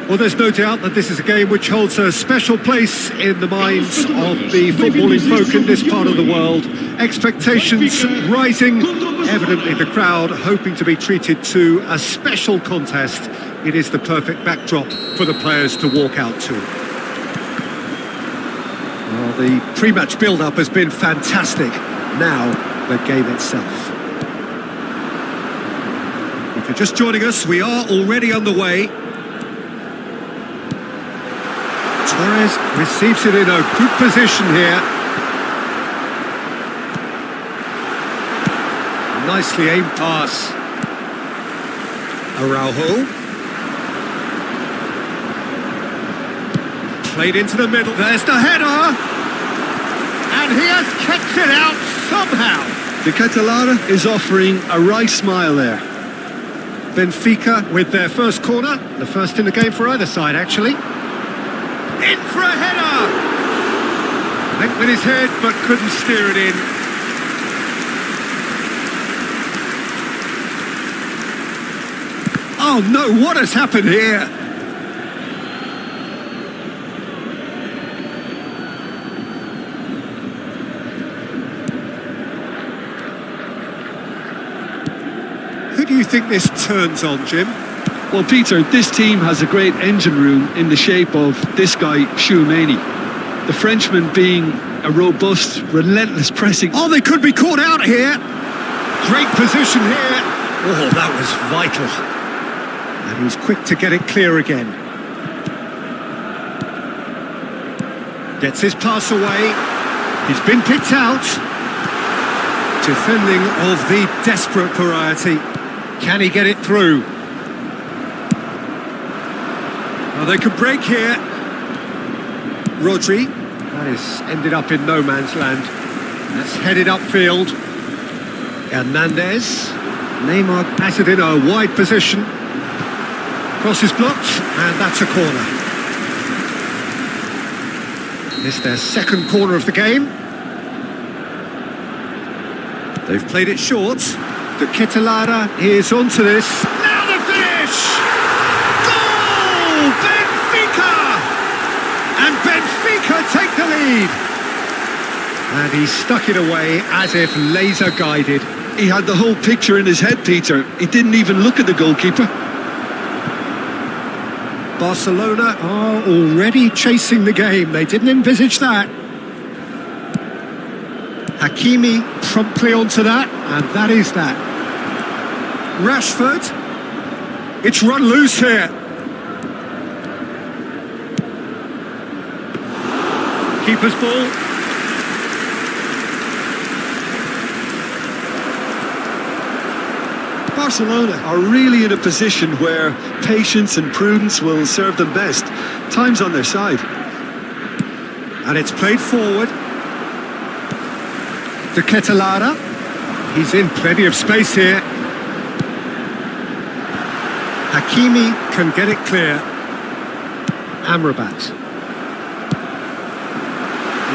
Well, there's no doubt that this is a game which holds a special place in the minds of the footballing folk in this part of the world. Expectations rising, evidently the crowd hoping to be treated to a special contest. It is the perfect backdrop for the players to walk out to. Well, the pre-match build-up has been fantastic. Now, the game itself. If you're just joining us, we are already underway. Torres receives it in a good position here. Nicely aimed pass. Araujo. Played into the middle. There's the header. And he has kicked it out somehow. The Catalara is offering a right smile there. Benfica with their first corner. The first in the game for either side, actually. In for a header! Went with his head, but couldn't steer it in. Oh no, what has happened here? Who do you think this turns on, Jim? Well, Peter, this team has a great engine room in the shape of this guy, Tchouaméni. The Frenchman being a robust, relentless pressing... Oh, they could be caught out here. Great position here. Oh, that was vital. And he's quick to get it clear again. Gets his pass away. He's been picked out. Defending of the desperate variety. Can he get it through? Well, they could break here. Rodri. That is ended up in no man's land. That's headed upfield. Hernandez. Neymar has it in a wide position. Cross is blocked, and that's a corner. It's their second corner of the game. They've played it short. The Catalara is onto this. Now the finish! Goal! Benfica! And Benfica take the lead. And he stuck it away as if laser guided. He had the whole picture in his head, Peter. He didn't even look at the goalkeeper. Barcelona are already chasing the game. They didn't envisage that. Hakimi promptly onto that, and that is that. Rashford. It's run loose here. Keeper's ball. Barcelona are really in a position where patience and prudence will serve them best. Time's on their side. And it's played forward. The Catalara. He's in plenty of space here. Hakimi can get it clear. Amrabat.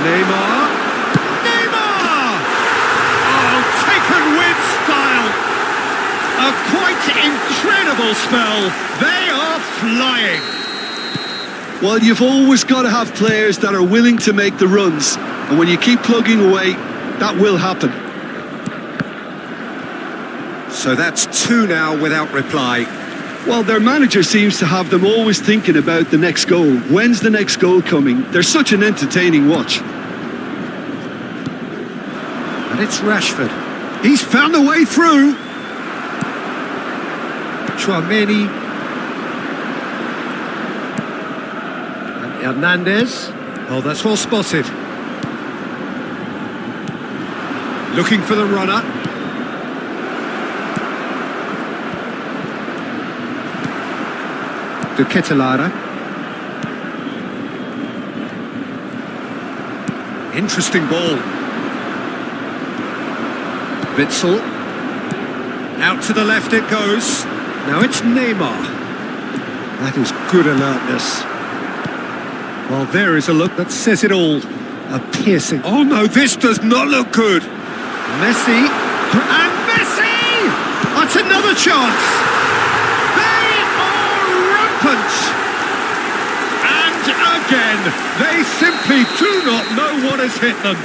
Neymar. Oh, taken with style. A quite incredible spell. They are flying. Well, you've always got to have players that are willing to make the runs. And when you keep plugging away, that will happen. So that's two now without reply. Well, their manager seems to have them always thinking about the next goal. When's the next goal coming? They're such an entertaining watch. And it's Rashford. He's found a way through. Tchouaméni. And Hernandez. Oh, that's well spotted. Looking for the runner. The Catalara. Interesting ball. Witsel. Out to the left it goes. Now it's Neymar. That is good alertness. Well, there is a look that says it all. A piercing. Oh no, this does not look good. Messi. And Messi! That's another chance. They are rampant. again. They simply do not know what has hit them.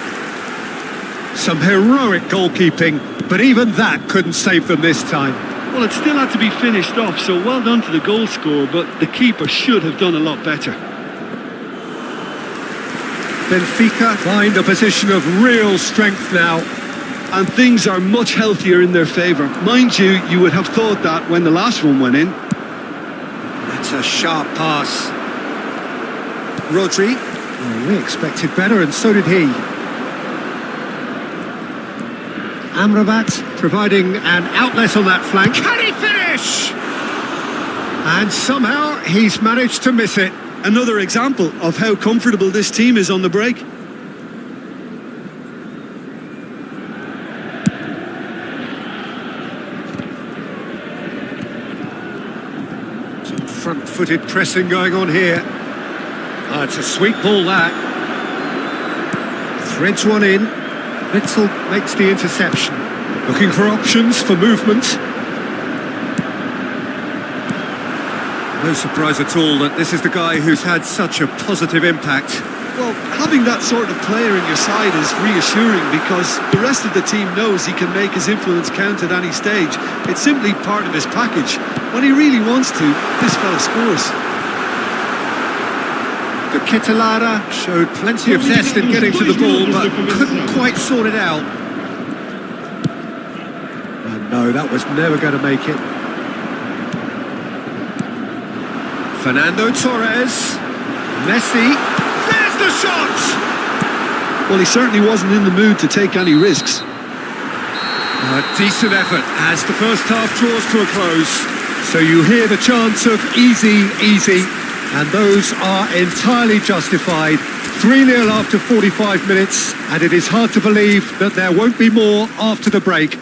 Some heroic goalkeeping, but even that couldn't save them this time. Well, it still had to be finished off, so well done to the goal scorer, but the keeper should have done a lot better. Benfica find a position of real strength now. And things are much healthier in their favour. Mind you, you would have thought that when the last one went in. That's a sharp pass. Rodri. Oh, we expected better, and so did he. Amrabat providing an outlet on that flank. Can he finish? And somehow he's managed to miss it. Another example of how comfortable this team is on the break. Some front-footed pressing going on here. Oh, it's a sweet ball, that. Threads one in. Witzel makes the interception. Looking for options for movement. No surprise at all that this is the guy who's had such a positive impact. Well, having that sort of player in your side is reassuring because the rest of the team knows he can make his influence count at any stage. It's simply part of his package. When he really wants to, this fella scores. The Ketelara showed plenty of zest in getting to the ball, but couldn't quite sort it out. And no, that was never going to make it. Fernando Torres. Messi. There's the shot! Well, he certainly wasn't in the mood to take any risks. A decent effort as the first half draws to a close. So you hear the chants of easy, easy. And those are entirely justified. 3-0 after 45 minutes, and it is hard to believe that there won't be more after the break.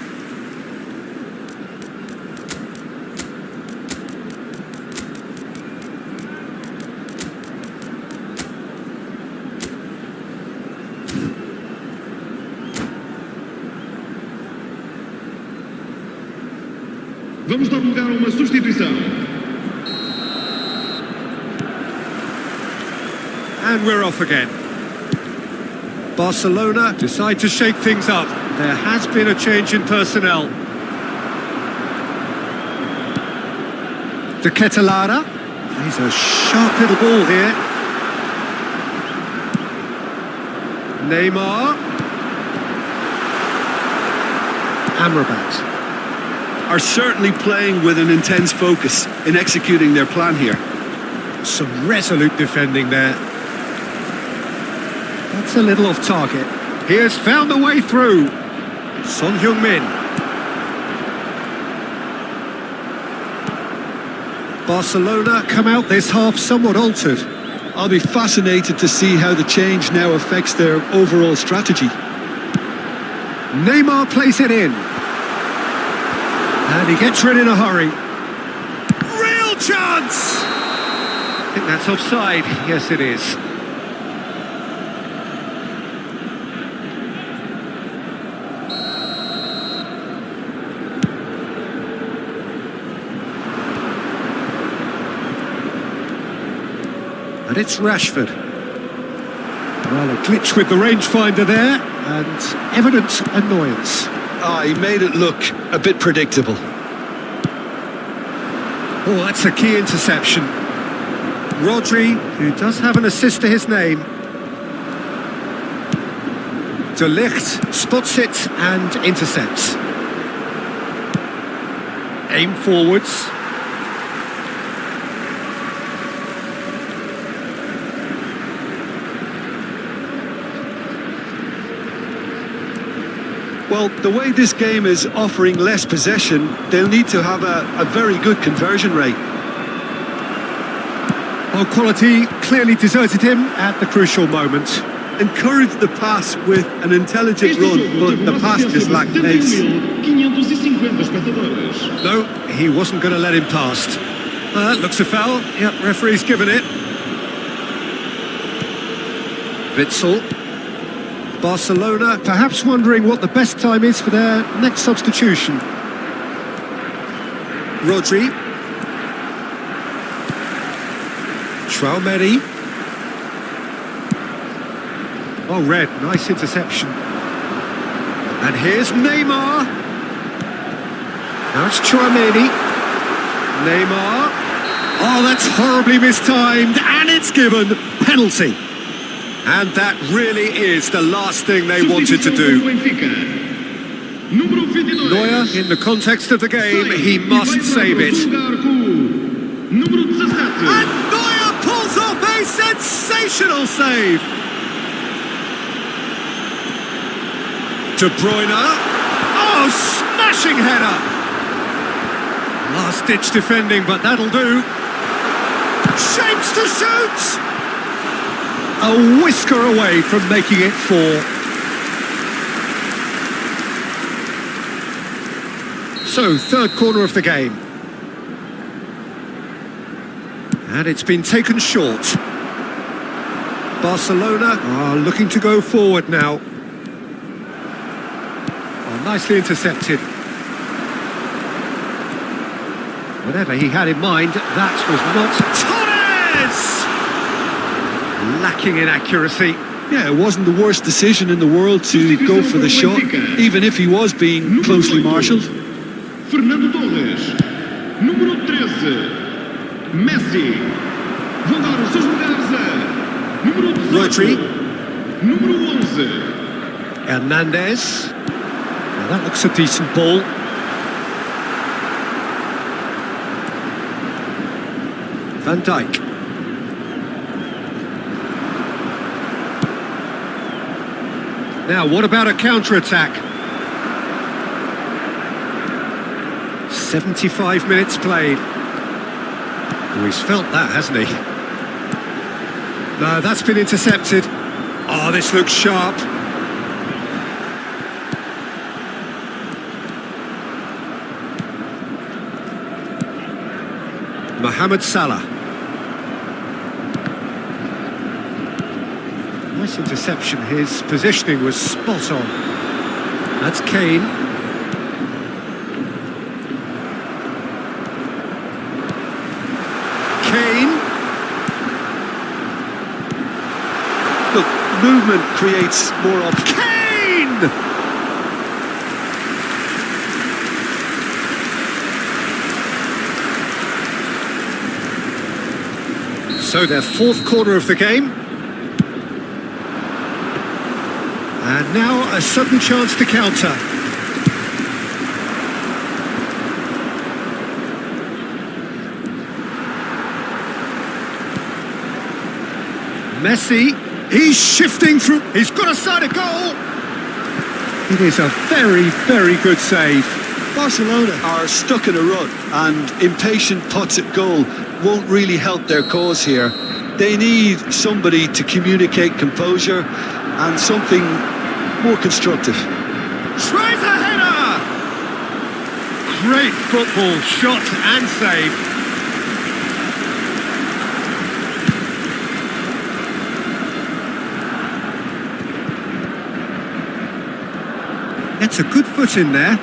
Vamos dar lugar a uma substituição. And we're off again. Barcelona decide to shake things up. There has been a change in personnel. De Ketelara. He's a sharp little ball here. Neymar. Amrabat. Are certainly playing with an intense focus in executing their plan here. Some resolute defending there. That's a little off target. He has found a way through. Son Heung-min. Barcelona come out this half somewhat altered. I'll be fascinated to see how the change now affects their overall strategy. Neymar plays it in. And he gets rid in a hurry. Real chance! I think that's offside. Yes, it is. And it's Rashford. Well, a glitch with the rangefinder there, and evident annoyance. He made it look a bit predictable. Oh, that's a key interception. Rodri, who does have an assist to his name. De Ligt spots it and intercepts. Aim forwards. Well, the way this game is offering less possession, they'll need to have a very good conversion rate. Well, quality clearly deserted him at the crucial moment. Encouraged the pass with an intelligent run, but the pass just lacked pace. No, he wasn't going to let him past. That looks a foul. Yep, referee's given it. Witzel. Barcelona perhaps wondering what the best time is for their next substitution. Rodri. Traumeri. Oh, Red, nice interception. And here's Neymar. Now it's Chouameni. Neymar. Oh, that's horribly mistimed, and it's given penalty. And that really is the last thing they wanted to do. Neuer, in the context of the game, he must save it. And Neuer pulls off a sensational save. De Bruyne. Oh, smashing header. Last-ditch defending, but that'll do. Shapes to shoot. A whisker away from making it 4. So, third corner of the game. And it's been taken short. Barcelona are looking to go forward now. Oh, nicely intercepted. Whatever he had in mind, that was not... Torres! Lacking in accuracy. Yeah, it wasn't the worst decision in the world to go for the shot, even if he was being closely marshalled. Fernando Torres, número 13, Messi, vão dar os seus lugares a número 18, número 11. Hernandez. Now that looks a decent ball. Van Dijk. Now, what about a counter-attack? 75 minutes played. Oh, he's felt that, hasn't he? No, that's been intercepted. Oh, this looks sharp. Mohamed Salah. Nice interception. His positioning was spot on. That's Kane. Look, movement creates more options. Kane! So their fourth quarter of the game. And now a sudden chance to counter. Messi, he's shifting through. He's got a side of goal. It is a very, very good save. Barcelona are stuck in a rut, and impatient putts at goal won't really help their cause here. They need somebody to communicate composure and something more constructive. Tries a header! Great football, shot and save. Gets a good foot in there.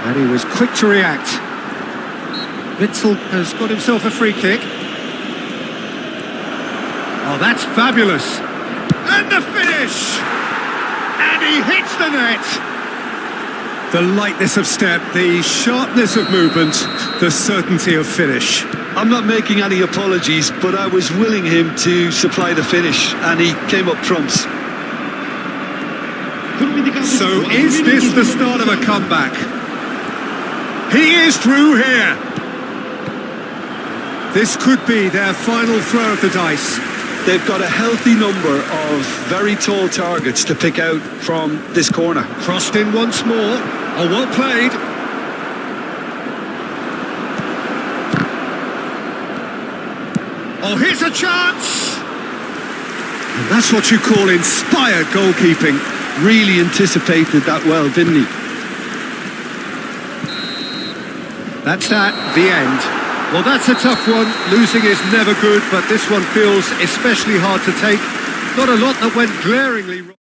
And he was quick to react. Witzel has got himself a free kick. Oh, that's fabulous. And the finish! And he hits the net! The lightness of step, the sharpness of movement, the certainty of finish. I'm not making any apologies, but I was willing him to supply the finish, and he came up trumps. So is this the start of a comeback? He is through here! This could be their final throw of the dice. They've got a healthy number of very tall targets to pick out from this corner. Crossed in once more. Oh, well played. Oh, here's a chance! And that's what you call inspired goalkeeping. Really anticipated that well, didn't he? That's at the end. Well, that's a tough one. Losing is never good, but this one feels especially hard to take. Not a lot that went glaringly wrong.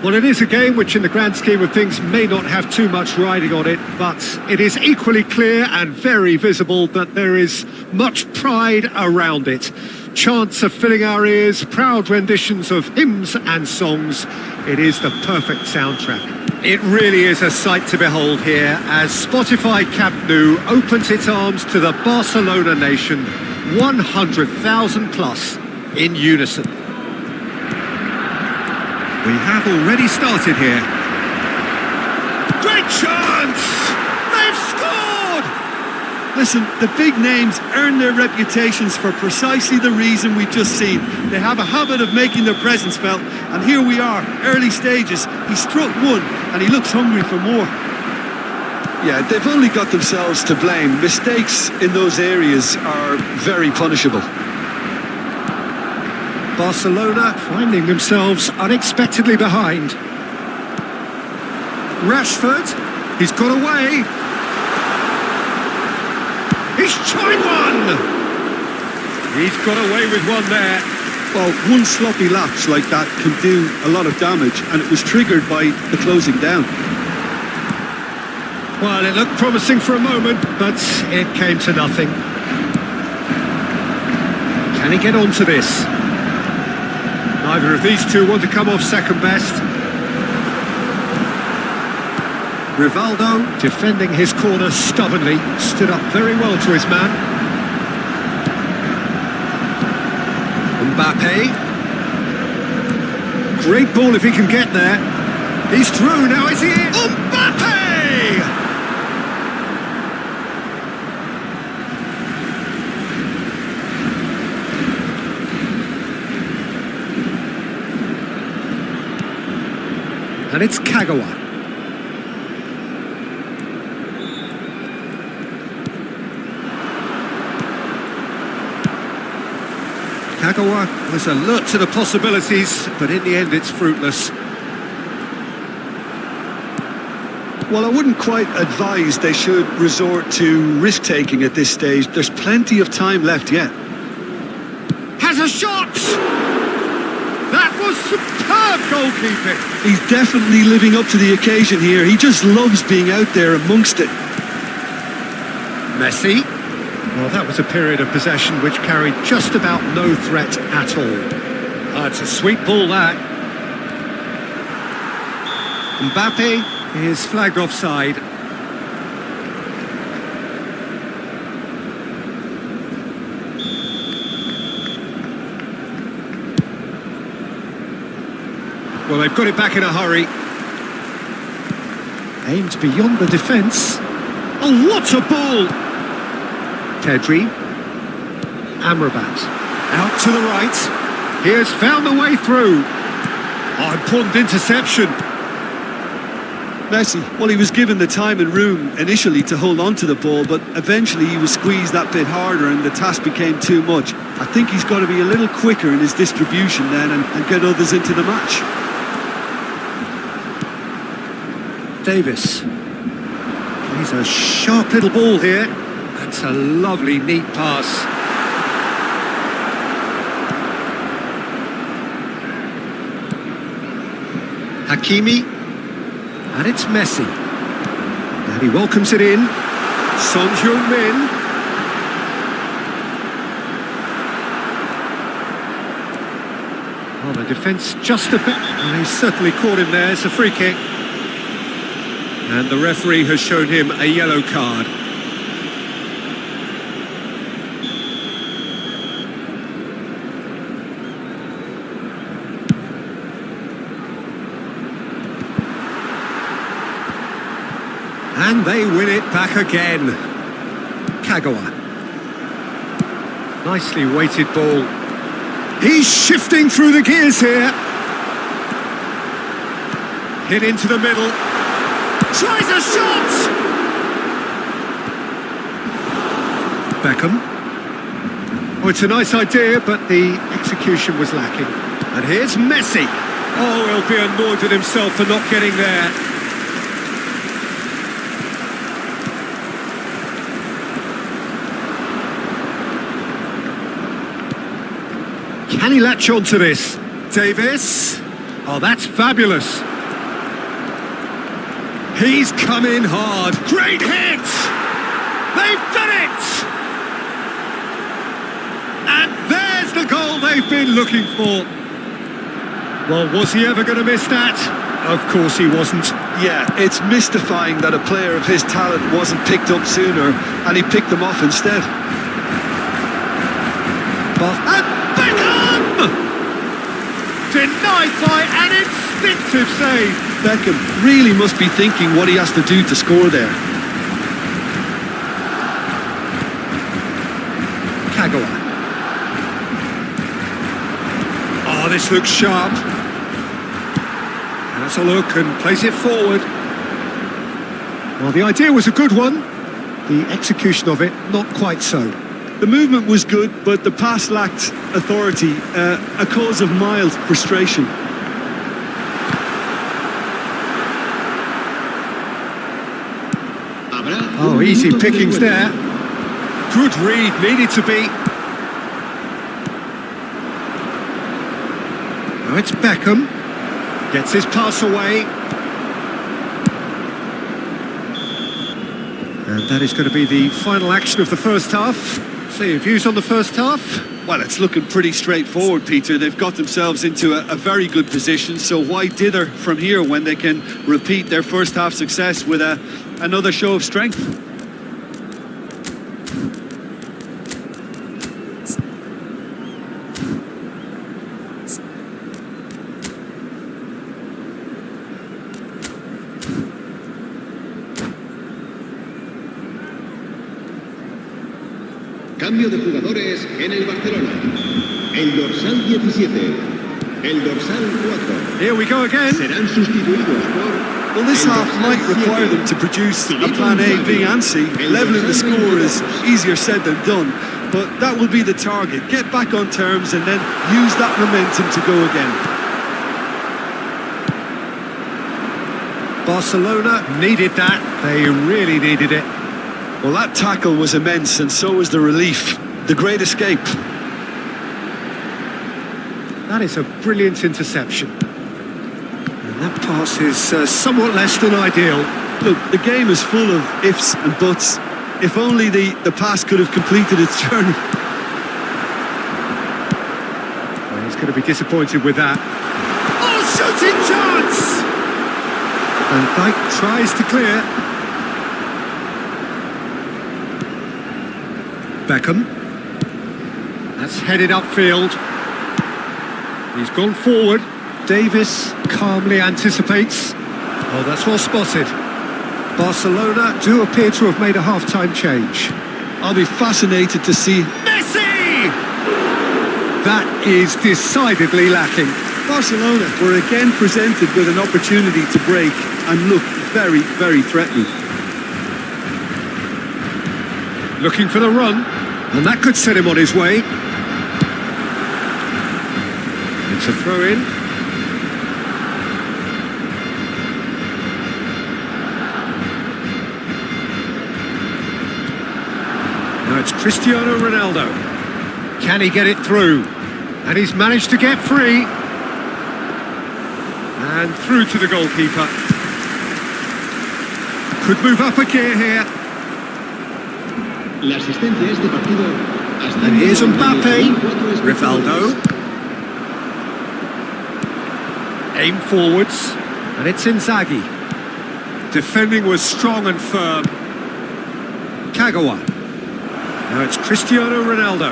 Well, it is a game which in the grand scheme of things may not have too much riding on it, but it is equally clear and very visible that there is much pride around it. Chants are filling our ears, proud renditions of hymns and songs. It is the perfect soundtrack. It really is a sight to behold here as Spotify Camp Nou opens its arms to the Barcelona nation, 100,000 plus in unison. We have already started here. Great chance! They've scored! Listen, the big names earn their reputations for precisely the reason we've just seen. They have a habit of making their presence felt, and here we are, early stages. He struck one, and he looks hungry for more. Yeah, they've only got themselves to blame. Mistakes in those areas are very punishable. Barcelona finding themselves unexpectedly behind. Rashford, he's got away. He's tried one! He's got away with one there. Well, one sloppy lapse like that can do a lot of damage, and it was triggered by the closing down. Well, it looked promising for a moment, but it came to nothing. Can he get onto this? Neither of these two want to come off second best. Rivaldo, defending his corner stubbornly, stood up very well to his man. Mbappe. Great ball if he can get there. He's through, now is he in? Mbappe! And it's Kagawa. Kagawa was alert to the possibilities, but in the end it's fruitless. Well, I wouldn't quite advise they should resort to risk-taking at this stage. There's plenty of time left yet. Has a shot! That was superb goalkeeping! He's definitely living up to the occasion here. He just loves being out there amongst it. Messi. Well, that was a period of possession which carried just about no threat at all. It's a sweet ball, that. Mbappe is flagged offside. Well, they've got it back in a hurry. Aimed beyond the defence. Oh, what a ball! Pedri. Amrabat. Out to the right. He has found the way through. Oh, important interception. Messi, well, he was given the time and room initially to hold on to the ball, but eventually he was squeezed that bit harder and the task became too much. I think he's got to be a little quicker in his distribution then and get others into the match. Davis. He's a sharp little ball here. That's a lovely, neat pass. Hakimi. And it's Messi. And he welcomes it in. Son Heung-min. Well, the defence just a bit. And he's certainly caught him there. It's a free kick. And the referee has shown him a yellow card. And they win it back again. Kagawa. Nicely weighted ball. He's shifting through the gears here. Hit into the middle. Tries a shot! Beckham. Oh, it's a nice idea, but the execution was lacking. And here's Messi. Oh, he'll be annoyed with himself for not getting there. Can he latch on to this? Davis. Oh, that's fabulous. He's come in hard. Great hit! They've done it! And there's the goal they've been looking for. Well, was he ever going to miss that? Of course he wasn't. Yeah, it's mystifying that a player of his talent wasn't picked up sooner, and he picked them off instead. And Beckham! Denied by an instinctive save. Beckham really must be thinking what he has to do to score there. Kagawa. Oh, this looks sharp. Has a look and plays it forward. Well, the idea was a good one. The execution of it, not quite so. The movement was good, but the pass lacked authority, a cause of mild frustration. Oh, easy pickings there. Good read, needed to be. Now it's Beckham. Gets his pass away. And that is going to be the final action of the first half. So your views on the first half? Well, it's looking pretty straightforward, Peter. They've got themselves into a very good position, so why dither from here when they can repeat their first half success with another show of strength? Cambio de jugadores en el Barcelona. El dorsal 17. El dorsal 4. Here we go again. Serán sustituidos por... Well, this half might require them to produce a plan A, B and C. Levelling the score is easier said than done, but that will be the target. Get back on terms and then use that momentum to go again. Barcelona needed that. They really needed it. Well, that tackle was immense, and so was the relief. The great escape. That is a brilliant interception. And that pass is somewhat less than ideal. Look, the game is full of ifs and buts. If only the pass could have completed its journey. Well, he's going to be disappointed with that. Oh, shooting chance! And Dyke tries to clear. Beckham. That's headed upfield. He's gone forward. Davis calmly anticipates. Oh, that's well spotted. Barcelona do appear to have made a half-time change. I'll be fascinated to see... Messi! That is decidedly lacking. Barcelona were again presented with an opportunity to break and look very, very threatening. Looking for the run, and that could set him on his way. It's a throw-in. Now it's Cristiano Ronaldo. Can he get it through? And he's managed to get free. And through to the goalkeeper. Could move up a gear here. La asistencia a este partido. And here's Mbappe. Rivaldo. Aim forwards. And it's Inzaghi. Defending was strong and firm. Kagawa. Now it's Cristiano Ronaldo.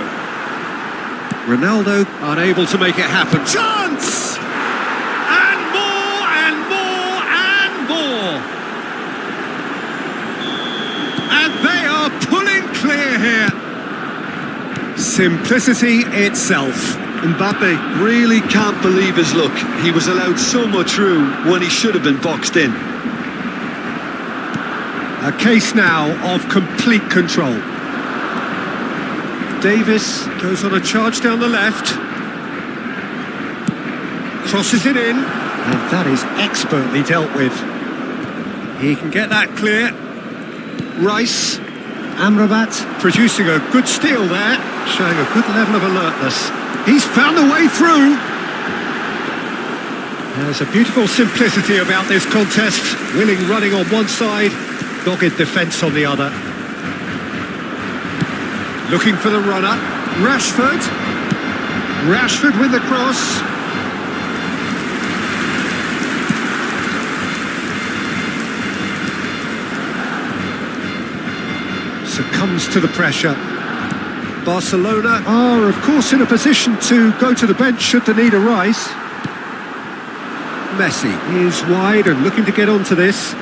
Ronaldo unable to make it happen. Chance! And more and more and more. And they are pulling clear here. Simplicity itself. Mbappe really can't believe his luck. He was allowed so much room when he should have been boxed in. A case now of complete control. Davis goes on a charge down the left. Crosses it in. And that is expertly dealt with. He can get that clear. Rice. Amrabat producing a good steal there. Showing a good level of alertness. He's found a way through. There's a beautiful simplicity about this contest. Willing running on one side, dogged defence on the other. Looking for the runner. Rashford. Rashford with the cross. Succumbs to the pressure. Barcelona are, of course, in a position to go to the bench should the need arise. Messi is wide and looking to get onto this.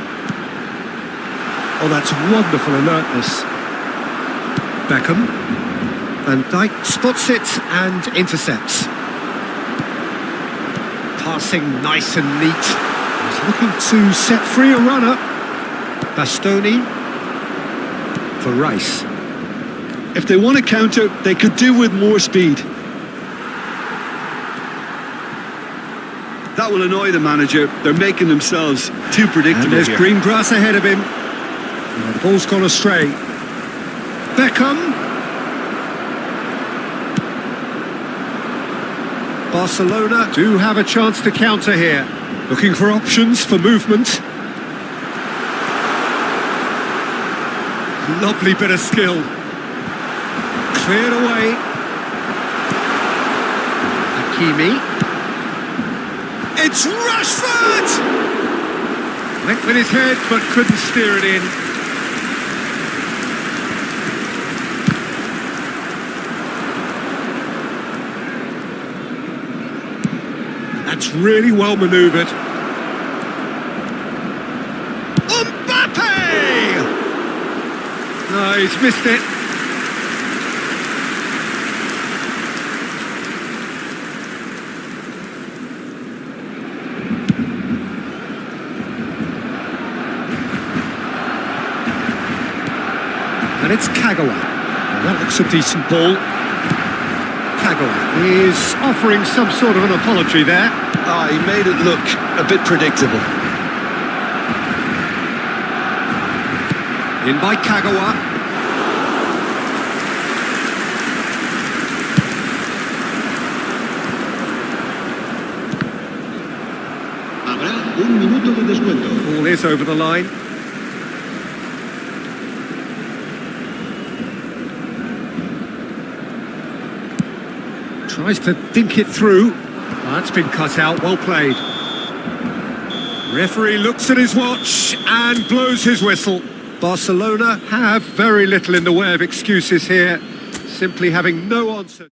Oh, that's wonderful alertness. Beckham. Van Dijk spots it and intercepts. Passing nice and neat. He's looking to set free a runner. Bastoni for Rice. If they want to counter, they could do with more speed. That will annoy the manager. They're making themselves too predictable. And there's here. green grass ahead of him. Oh, the ball's gone astray. Beckham. Barcelona do have a chance to counter here. Looking for options for movement. Lovely bit of skill. Cleared away. Hakimi. It's Rashford! Went with his head, but couldn't steer it in. That's really well manoeuvred. Mbappe! No, he's missed it. And it's Kagawa. Well, that looks a decent ball. Kagawa is offering some sort of an apology there. He made it look a bit predictable. In by Kagawa. Habrá un minuto de descuento. Ball is over the line. Tries to dink it through. That's been cut out, well played. Referee looks at his watch and blows his whistle. Barcelona have very little in the way of excuses here, simply having no answer.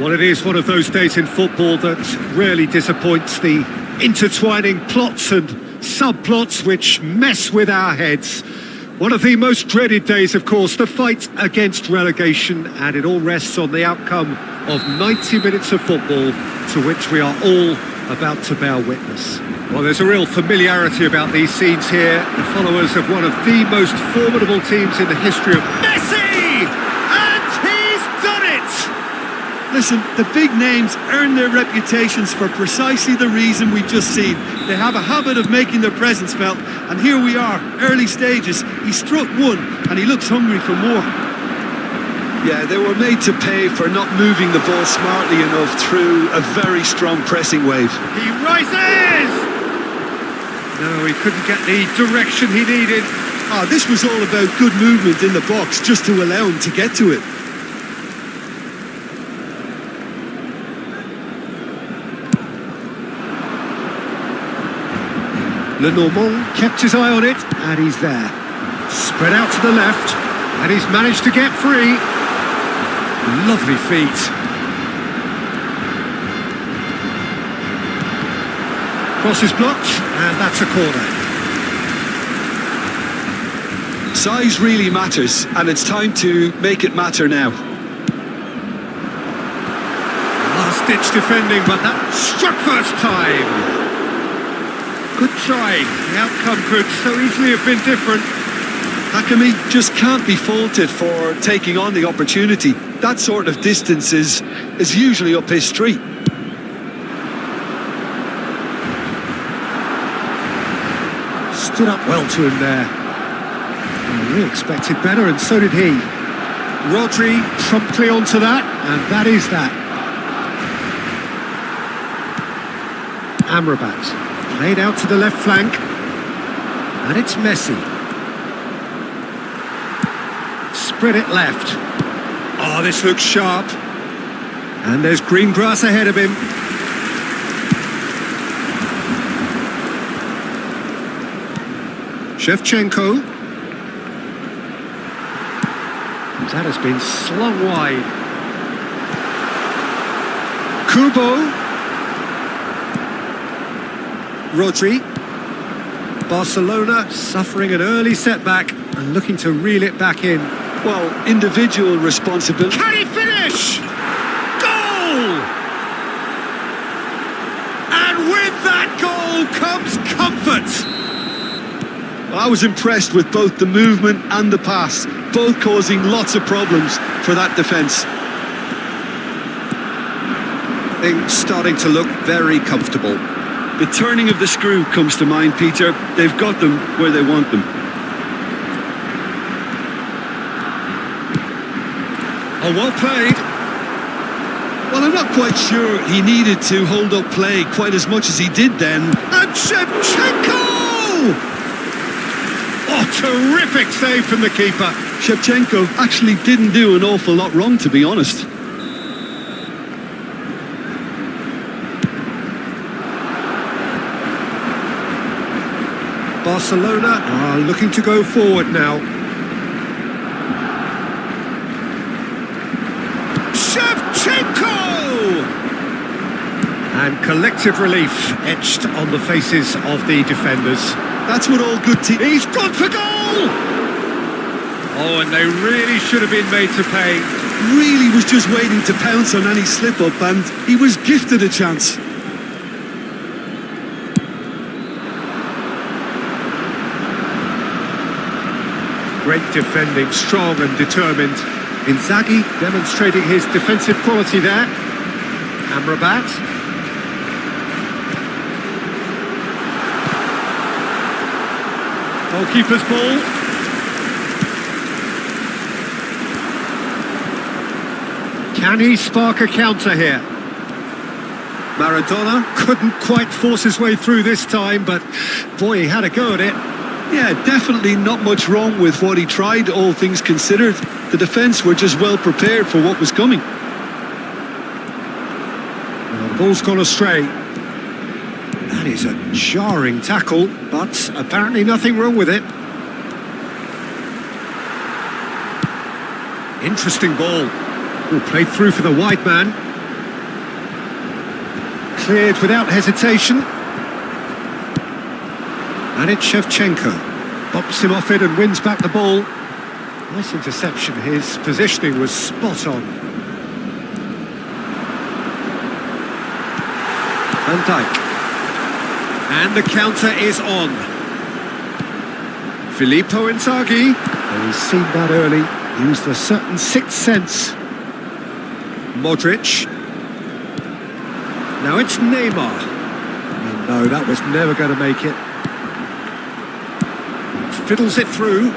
Well, it is one of those days in football that really disappoints, the intertwining plots and subplots which mess with our heads. One of the most dreaded days, of course, the fight against relegation, and it all rests on the outcome of 90 minutes of football to which we are all about to bear witness. Well, there's a real familiarity about these scenes here. The followers of one of the most formidable teams in the history of Messi! And he's done it! Listen, the big names earn their reputations for precisely the reason we've just seen. They have a habit of making their presence felt, and here we are, early stages. He struck one, and he looks hungry for more. Yeah, they were made to pay for not moving the ball smartly enough through a very strong pressing wave. He rises! No, he couldn't get the direction he needed. This was all about good movement in the box, just to allow him to get to it. Lenormand kept his eye on it, and he's there. Spread out to the left, and he's managed to get free. Lovely feet. Cross is blocked, and that's a corner. Size really matters, and it's time to make it matter now. Last-ditch defending, but that struck first time. Good try. The outcome could so easily have been different. Hakimi just can't be faulted for taking on the opportunity. That sort of distance is usually up his street. Stood up well to him there. We expected better, and so did he. Rodri promptly onto that, and that is that. Amrabat played out to the left flank, and it's Messi. Spread it left. Oh, this looks sharp. And there's green grass ahead of him. Shevchenko. That has been slung wide. Kubo. Rodri. Barcelona suffering an early setback and looking to reel it back in. Well, individual responsibility. Can he finish? Goal! And with that goal comes comfort. Well, I was impressed with both the movement and the pass, both causing lots of problems for that defence. Things starting to look very comfortable. The turning of the screw comes to mind, Peter. They've got them where they want them. Oh, well played. Well, I'm not quite sure he needed to hold up play quite as much as he did then. And Shevchenko! Oh, terrific save from the keeper. Shevchenko actually didn't do an awful lot wrong, to be honest. Barcelona are looking to go forward now. And collective relief etched on the faces of the defenders. That's what all good teams... He's gone for goal! Oh, and they really should have been made to pay. Really was just waiting to pounce on any slip-up, and he was gifted a chance. Great defending, strong and determined. Inzaghi demonstrating his defensive quality there. Amrabat. Goalkeeper's ball. Can he spark a counter here? Maradona couldn't quite force his way through this time, but boy, he had a go at it. Yeah, definitely not much wrong with what he tried, all things considered. The defence were just well prepared for what was coming. Well, the ball's gone astray. That is a jarring tackle, but apparently nothing wrong with it. Interesting ball. Played through for the wide man. Cleared without hesitation. And it's Shevchenko. Bops him off it and wins back the ball. Nice interception. His positioning was spot on. Van Dijk. And the counter is on. Filippo Inzaghi. And he's seen that early. Used a certain sixth sense. Modric. Now it's Neymar. And no, that was never going to make it. Fiddles it through.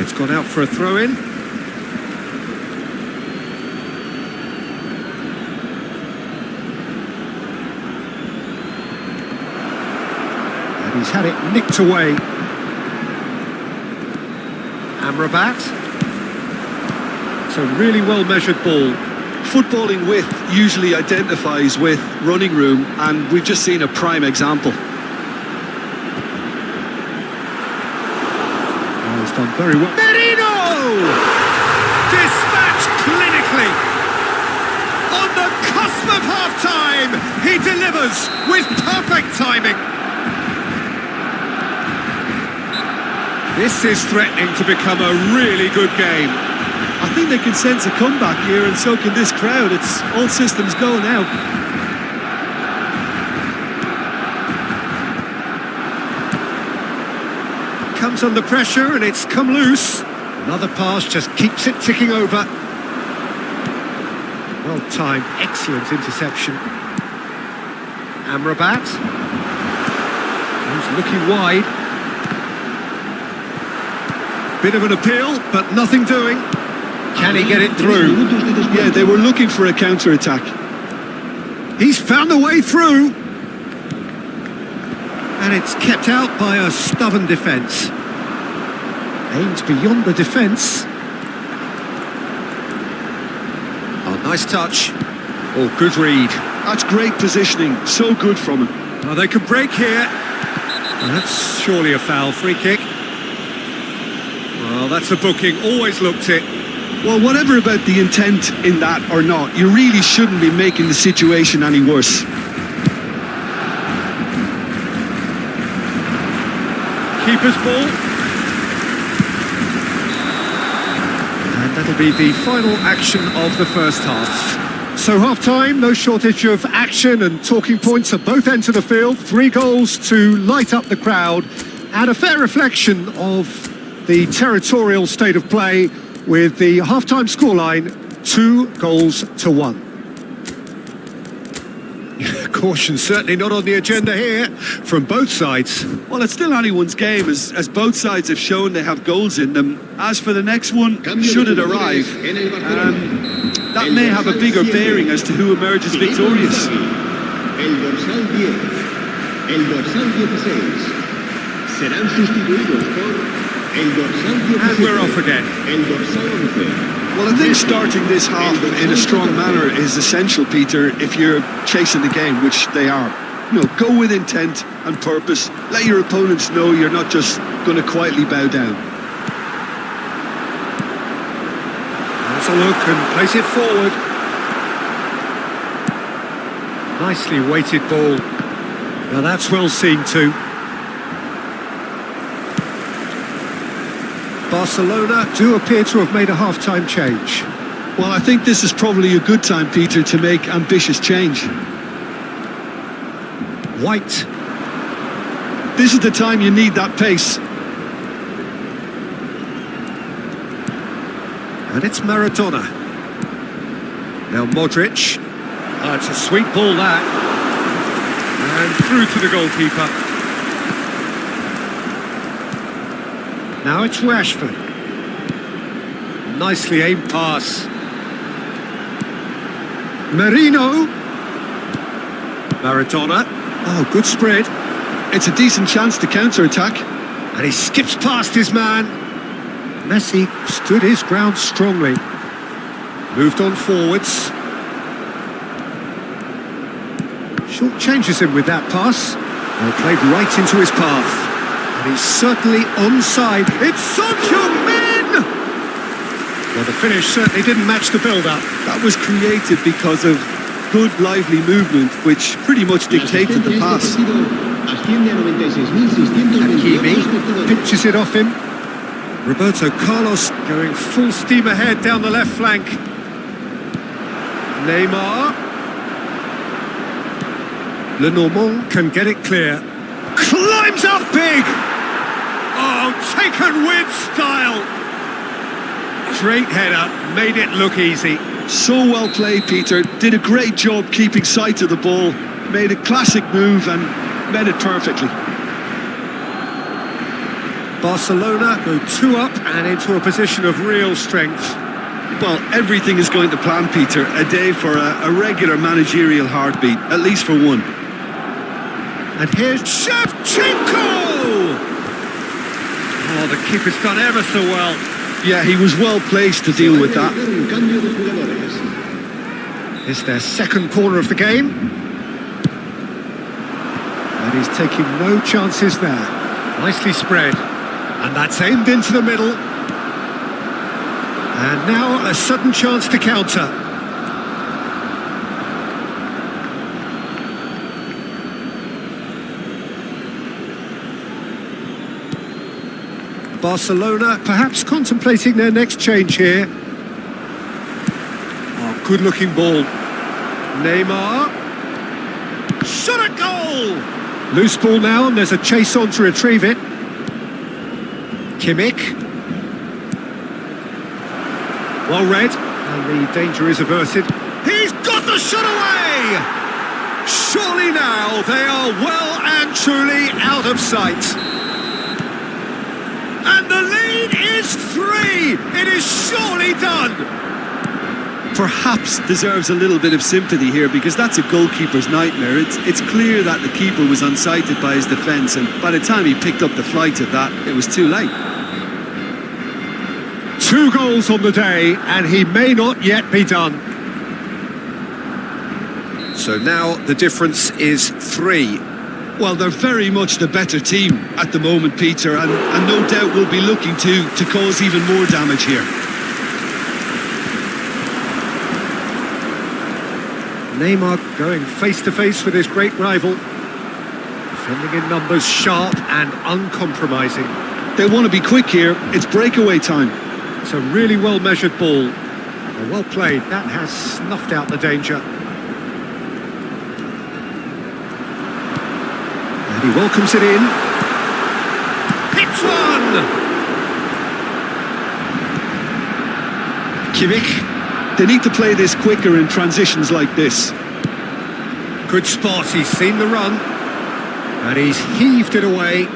It's gone out for a throw-in. And he's had it nicked away. Amrabat. It's a really well-measured ball. Footballing width usually identifies with running room, and we've just seen a prime example. Oh, it's done very well. Merino! Dispatched clinically. On the cusp of half-time, he delivers with perfect timing. This is threatening to become a really good game. I think they can sense a comeback here, and so can this crowd. It's all systems go now. Comes under pressure and it's come loose. Another pass just keeps it ticking over. Well timed, excellent interception. Amrabat. He's looking wide. Bit of an appeal, but nothing doing. Can he get it through? Yeah, they were looking for a counter-attack. He's found a way through. And it's kept out by a stubborn defence. Aims beyond the defence. Oh, nice touch. Oh, good read. That's great positioning. So good from him. Oh, they can break here. And that's surely a foul. Free kick. Well, that's a booking. Always looked it. Well, whatever about the intent in that or not, you really shouldn't be making the situation any worse. Keeper's ball. And that'll be the final action of the first half. So half-time, no shortage of action and talking points at both ends of the field. 3 goals to light up the crowd and a fair reflection of the territorial state of play, with the half-time scoreline 2-1. Caution certainly not on the agenda here from both sides. Well, it's still anyone's game, as both sides have shown they have goals in them. As for the next one, should it arrive, that may have a bigger bearing as to who emerges victorious. El dorsal 10, el dorsal 16 serán sustituidos por el dorsal 17. And we're off again. El dorsal 11. Well, I think starting this half in a strong manner is essential, Peter, if you're chasing the game, which they are. You know, go with intent and purpose. Let your opponents know you're not just going to quietly bow down. That's a look and place it forward. Nicely weighted ball. Now that's well seen too. Barcelona do appear to have made a half-time change. Well, I think this is probably a good time, Peter, to make ambitious change. White. This is the time you need that pace. And it's Maradona. Now Modric. Oh, it's a sweet ball that. And through to the goalkeeper. Now it's Rashford. Nicely aimed pass. Merino. Maradona. Oh, good spread. It's a decent chance to counter-attack. And he skips past his man. Messi stood his ground strongly. Moved on forwards. Short changes him with that pass. And played right into his path. And he's certainly onside. It's Son Heung-min! Well, the finish certainly didn't match the build-up. That was created because of good, lively movement, which pretty much dictated the pass. Hakimi pinches it off him. Roberto Carlos going full steam ahead down the left flank. Neymar. Lenormand can get it clear. Climbs up big! Oh, taken with style! Great header, made it look easy. So well played, Peter. Did a great job keeping sight of the ball. Made a classic move and met it perfectly. Barcelona go 2 up and into a position of real strength. Well, everything is going to plan, Peter. A day for a regular managerial heartbeat, at least for one. And here's Shevchenko! Oh, the keeper's done ever so well. Yeah, he was well placed to deal with that. It's their second corner of the game. And he's taking no chances there. Nicely spread. And that's aimed into the middle. And now a sudden chance to counter. Barcelona perhaps contemplating their next change here. Oh, good looking ball. Neymar. Shot a goal! Loose ball now and there's a chase on to retrieve it. Kimmich. Well read, and the danger is averted. He's got the shot away! Surely now they are well and truly out of sight. And the lead is 3! It is surely done! Perhaps deserves a little bit of sympathy here because that's a goalkeeper's nightmare. It's clear that the keeper was unsighted by his defence, and by the time he picked up the flight of that, it was too late. 2 goals on the day, and he may not yet be done. So now the difference is 3. Well, they're very much the better team at the moment, Peter, and no doubt will be looking to cause even more damage here. Neymar going face-to-face with his great rival. Defending in numbers, sharp and uncompromising. They want to be quick here. It's breakaway time. It's a really well-measured ball. And well played. That has snuffed out the danger. And he welcomes it in. Hits one! Kimmich. They need to play this quicker in transitions like this. Good spot. He's seen the run. And he's heaved it away.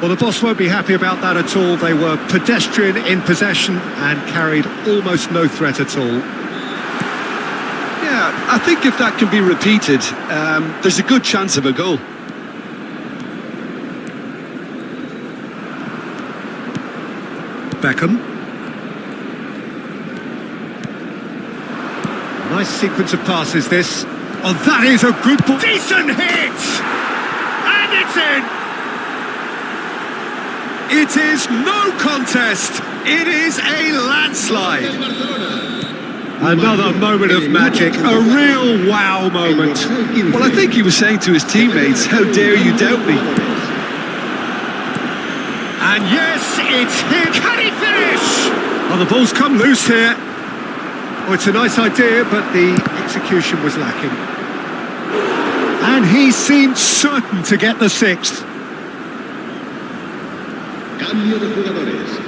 Well, the boss won't be happy about that at all. They were pedestrian in possession and carried almost no threat at all. Yeah, I think if that can be repeated, there's a good chance of a goal. Beckham. Nice sequence of passes, this. Oh, that is a good ball. Decent hit! And it's in! It is no contest. It is a landslide. Another moment of magic, a real wow moment. Well, I think he was saying to his teammates, how dare you doubt me? And yes, it's him. Can he finish? Oh, the ball's come loose here. Oh, it's a nice idea, but the execution was lacking. And he seemed certain to get the 6th. Cambio de jugadores.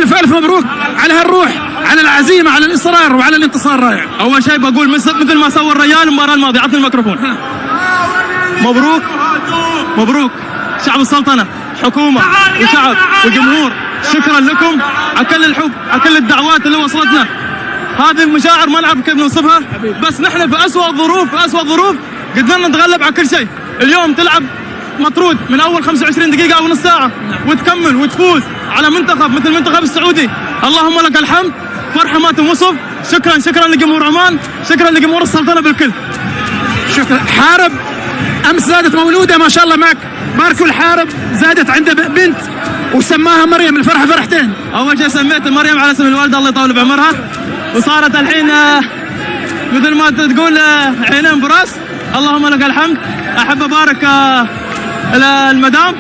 ألف ألف مبروك على هالروح، على العزيمة، على الإصرار وعلى الانتصار رائع. أول شيء بقول مثل ما سوى الريال المباراة الماضية. عطني الميكروفون. مبروك مبروك شعب السلطنة، حكومة وشعب وجمهور، شكرا لكم على كل الحب، على كل الدعوات اللي وصلتنا. هذه المشاعر ما نعرف كيف نوصفها، بس نحن في أسوأ الظروف قدرنا نتغلب على كل شيء. اليوم تلعب مطرود من أول 25 دقيقة أو نص ساعة وتكمل وتفوز على منتخب مثل المنتخب السعودي. اللهم لك الحمد، فرحة ما تنوصف. شكرا لجمهور عمان، شكرا لجمهور السلطنة بالكل. شكرا. حارب أمس زادت مولودة ما شاء الله معك، باركوا الحارب، زادت عنده بنت وسماها مريم، الفرحة فرحتين. أول شيء سميت مريم على اسم الوالدة الله يطول بعمرها، وصارت الحين مثل ما تقول عينين براس. اللهم لك الحمد. أحب أبارك المدام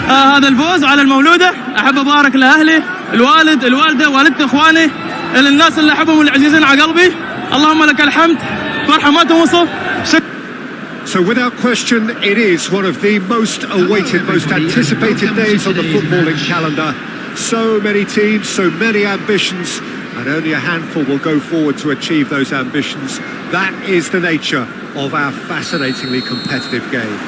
هذا الفوز على المولودة. أحب أبارك لأهلي، الوالد، الوالدة، والدتي، إخواني، الناس اللي أحبهم والعزيزين على قلبي. اللهم لك الحمد، فرحة ما توصف. So without question, it is one of the most awaited, most anticipated days on the footballing calendar. So many teams, so many ambitions, and only a handful will go forward to achieve those ambitions. That is the nature of our fascinatingly competitive game.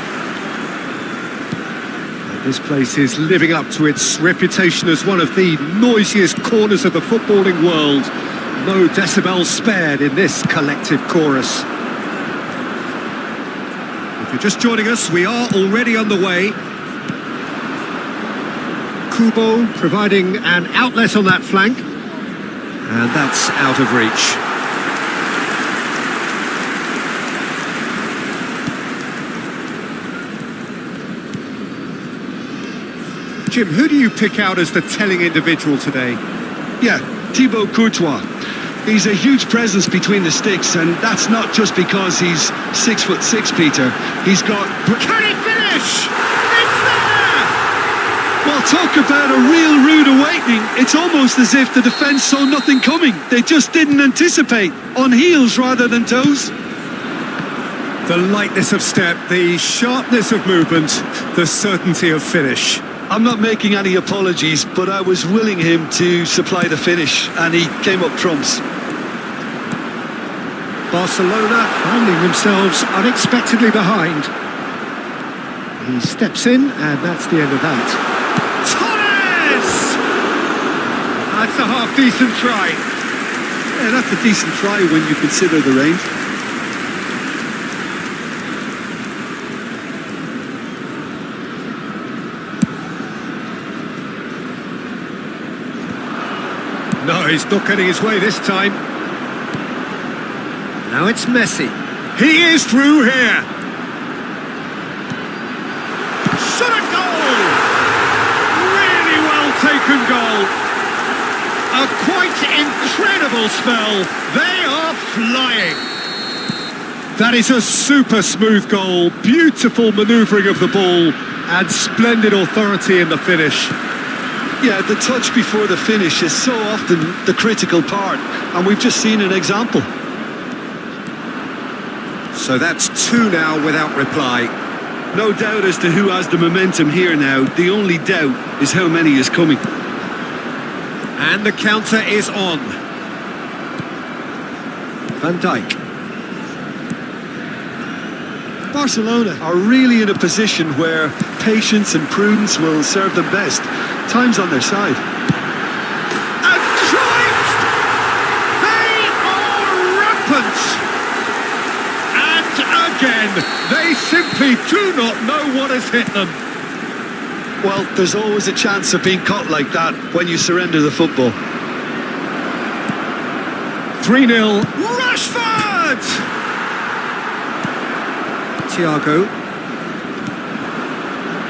And this place is living up to its reputation as one of the noisiest corners of the footballing world. No decibels spared in this collective chorus. If you're just joining us, we are already on the way. Kubo providing an outlet on that flank, and that's out of reach. Jim, who do you pick out as the telling individual today? Yeah, Thibaut Courtois. He's a huge presence between the sticks, and that's not just because he's 6'6", Peter. He's got... Can he finish? It's there! Well, talk about a real rude awakening. It's almost as if the defence saw nothing coming. They just didn't anticipate. On heels rather than toes. The lightness of step, the sharpness of movement, the certainty of finish. I'm not making any apologies, but I was willing him to supply the finish, and he came up trumps. Barcelona finding themselves unexpectedly behind. He steps in, and that's the end of that. Torres! That's a half-decent try. Yeah, that's a decent try when you consider the range. No, he's not getting his way this time. Now it's Messi. He is through here. Shot a goal! Really well taken goal. A quite incredible spell. They are flying. That is a super smooth goal. Beautiful manoeuvring of the ball and splendid authority in the finish. Yeah, the touch before the finish is so often the critical part, and we've just seen an example. So that's 2 now without reply. No doubt as to who has the momentum here now. The only doubt is how many is coming. And the counter is on. Van Dijk. Barcelona are really in a position where patience and prudence will serve them best. Time's on their side. And Christ! They are rampant! And again, they simply do not know what has hit them. Well, there's always a chance of being caught like that when you surrender the football. 3-0. Rashford! Thiago.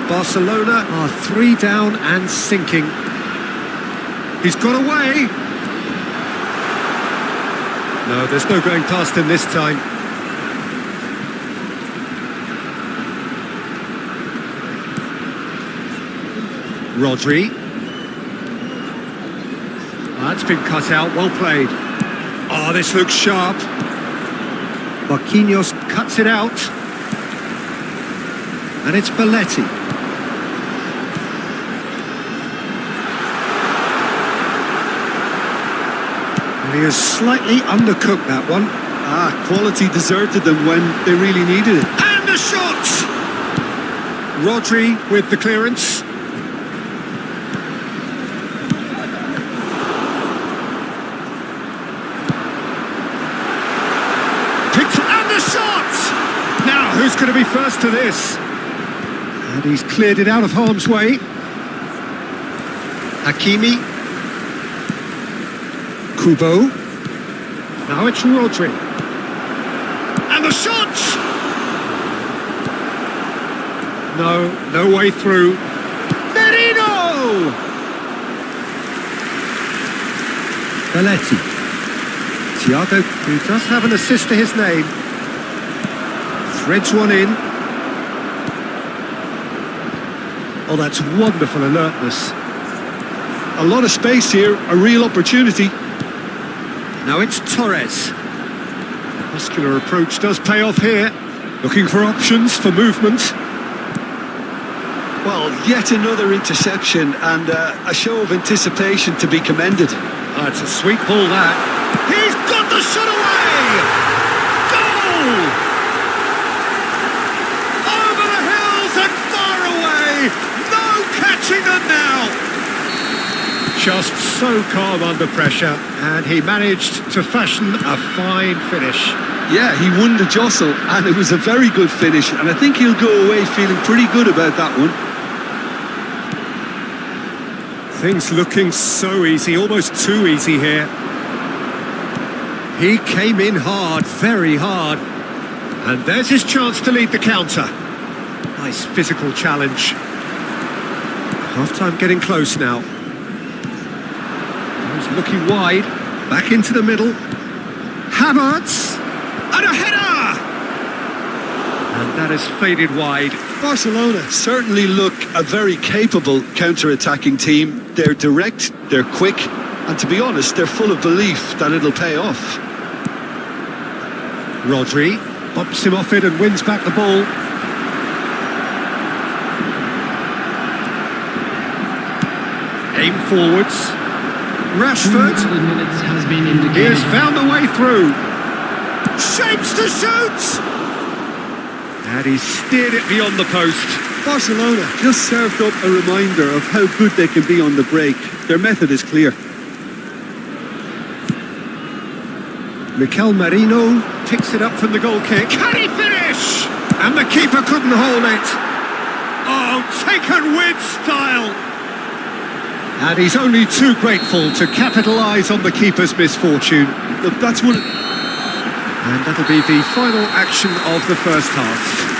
Barcelona are 3 down and sinking. He's got away. No, there's no going past him this time. Rodri. That's been cut out, well played. Oh, this looks sharp. Marquinhos cuts it out. And it's Belletti. He has slightly undercooked that one. Quality deserted them when they really needed it. And the shot! Rodri with the clearance. And the shot! Now, who's going to be first to this? And he's cleared it out of harm's way. Hakimi. Kubo. Now it's Rodri. And the shot! No way through. Merino! Belletti. Thiago, who does have an assist to his name. Threads one in. Oh, that's wonderful alertness. A lot of space here, a real opportunity. Now it's Torres. Muscular approach does pay off here. Looking for options for movement. Well, yet another interception and a show of anticipation to be commended. It's a sweet ball, that. He's got the shot away! Goal! Over the hills and far away! No catching them now! Just so calm under pressure, and he managed to fashion a fine finish. Yeah, he won the jostle, and it was a very good finish, and I think he'll go away feeling pretty good about that one. Things looking so easy, almost too easy here. He came in hard, very hard. And there's his chance to lead the counter. Nice physical challenge. Half-time getting close now. He's looking wide, back into the middle. Havertz, and a header! And that has faded wide. Barcelona certainly look a very capable counter-attacking team. They're direct, they're quick, and to be honest, they're full of belief that it'll pay off. Rodri bumps him off it and wins back the ball. Aim forwards. Rashford. He has found a way through. Shapes to shoot! And he steered it beyond the post. Barcelona just served up a reminder of how good they can be on the break. Their method is clear. Mikel Merino picks it up from the goal kick. Can he finish? And the keeper couldn't hold it. Oh, taken with style. And he's only too grateful to capitalise on the keeper's misfortune. Look, that's one. And that'll be the final action of the first half.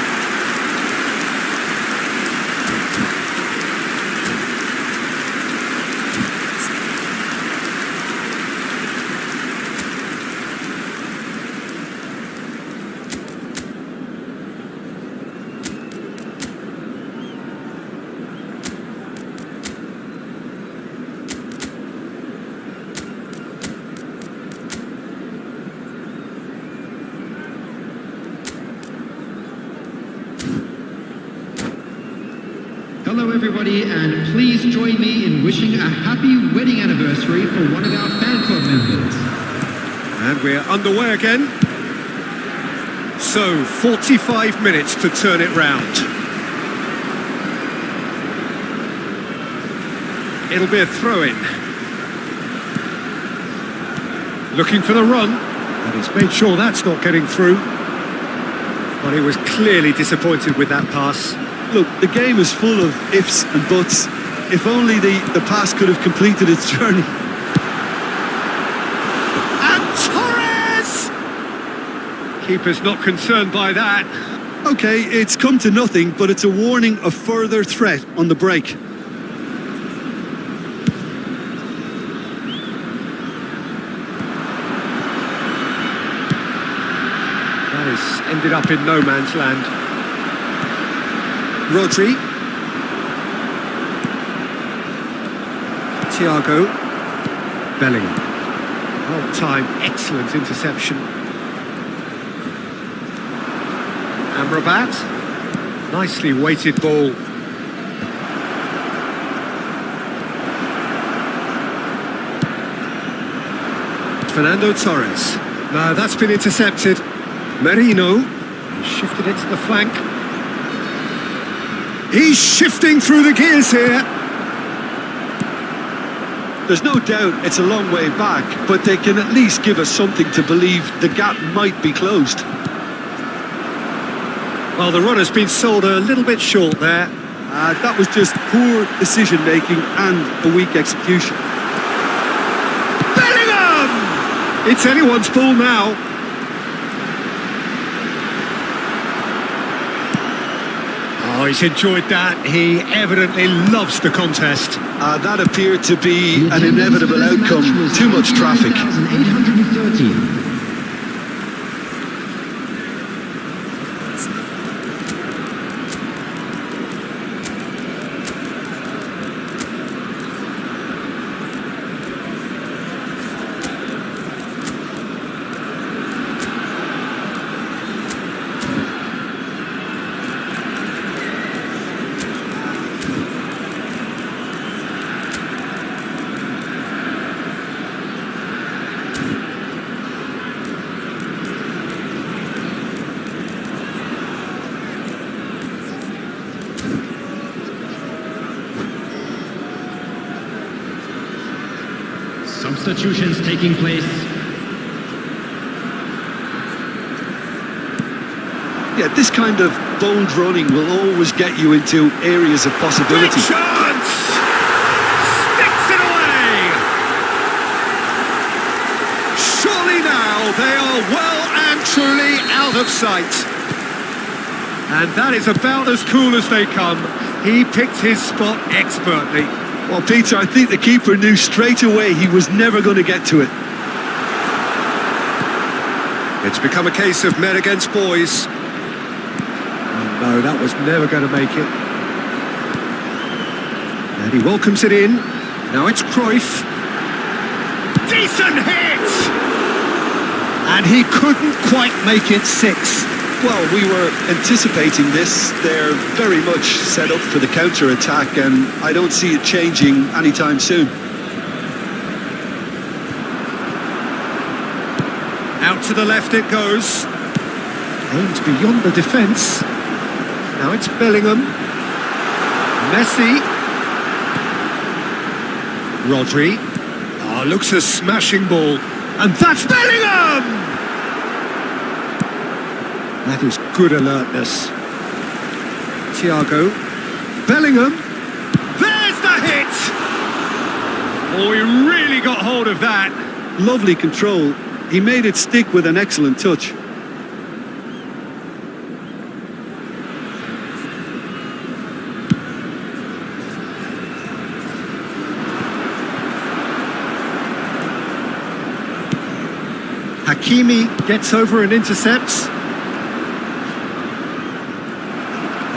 Hello everybody, and please join me in wishing a happy wedding anniversary for one of our fan club members. And we're underway again. So, 45 minutes to turn it round. It'll be a throw-in. Looking for the run, and he's made sure that's not getting through. But he was clearly disappointed with that pass. Look, the game is full of ifs and buts. If only the pass could have completed its journey. And Torres! Keeper's not concerned by that. Okay, it's come to nothing, but it's a warning of further threat on the break. That has ended up in no man's land. Rodri. Thiago. Bellingham. Well timed, excellent interception. Amrabat. Nicely weighted ball. Fernando Torres. No, that's been intercepted. Merino shifted it to the flank. He's shifting through the gears here. There's no doubt it's a long way back, but they can at least give us something to believe the gap might be closed. Well, the runner's been sold a little bit short there. That was just poor decision-making and a weak execution. Bellingham! It's anyone's ball now. Oh, he's enjoyed that. He evidently loves the contest. That appeared to be an inevitable outcome. Too much traffic. 813. Substitutions taking place. Yeah, this kind of bold running will always get you into areas of possibility. Great chance! Sticks it away! Surely now they are well and truly out of sight. And that is about as cool as they come. He picked his spot expertly. Well, Peter, I think the keeper knew straight away he was never going to get to it. It's become a case of men against boys. Oh, no, that was never going to make it. And he welcomes it in. Now it's Cruyff. Decent hit! And he couldn't quite make it 6. Well, we were anticipating this. They're very much set up for the counter-attack, and I don't see it changing anytime soon. Out to the left it goes. Aimed beyond the defence. Now it's Bellingham. Messi. Rodri. Oh, looks a smashing ball. And that's Bellingham! That is good alertness. Thiago. Bellingham. There's the hit! Oh, he really got hold of that. Lovely control. He made it stick with an excellent touch. Hakimi gets over and intercepts.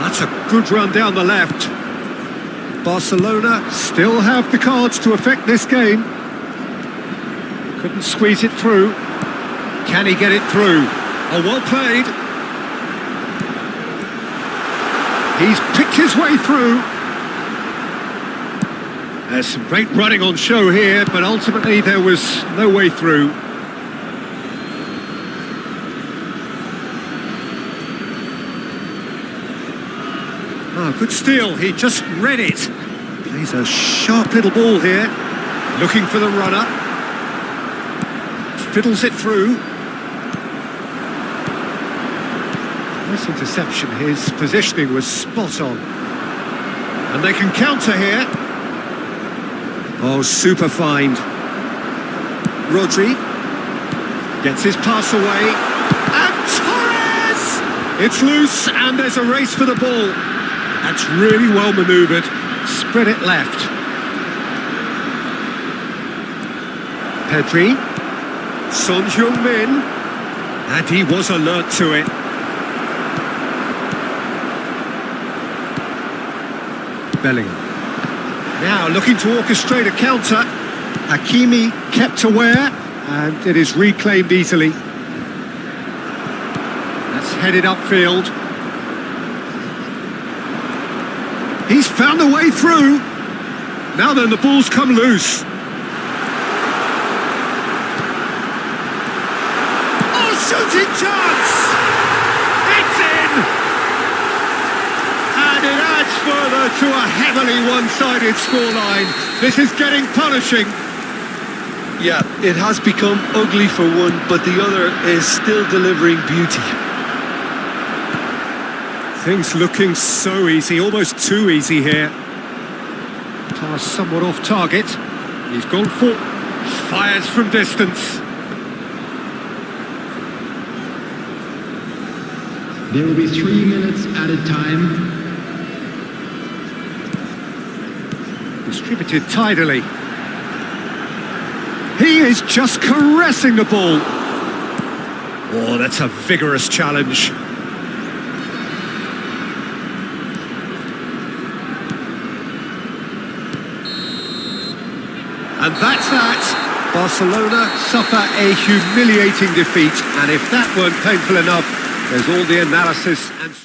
That's a good run down the left. Barcelona still have the cards to affect this game. Couldn't squeeze it through. Can he get it through? Oh, well played. He's picked his way through. There's some great running on show here, but ultimately there was no way through. Oh, good steal. He just read it. Plays a sharp little ball here. Looking for the runner. Fiddles it through. Nice interception. His positioning was spot on. And they can counter here. Oh, super find. Rodri gets his pass away. And Torres! It's loose and there's a race for the ball. That's really well manoeuvred. Spread it left. Pedri. Son Heung-min. And he was alert to it. Bellingham. Now looking to orchestrate a counter. Hakimi kept aware. And it is reclaimed easily. That's headed upfield. He's found a way through. Now then, the ball's come loose. referred to a heavily one-sided scoreline. This is getting punishing. Yeah, it has become ugly for one, but the other is still delivering beauty. Things looking so easy, almost too easy here. Pass somewhat off target. He's gone for... Fires from distance. There will be 3 minutes added time. Distributed tidily. He is just caressing the ball. Oh, that's a vigorous challenge. And that's that. Barcelona suffer a humiliating defeat, and if that weren't painful enough, there's all the analysis and...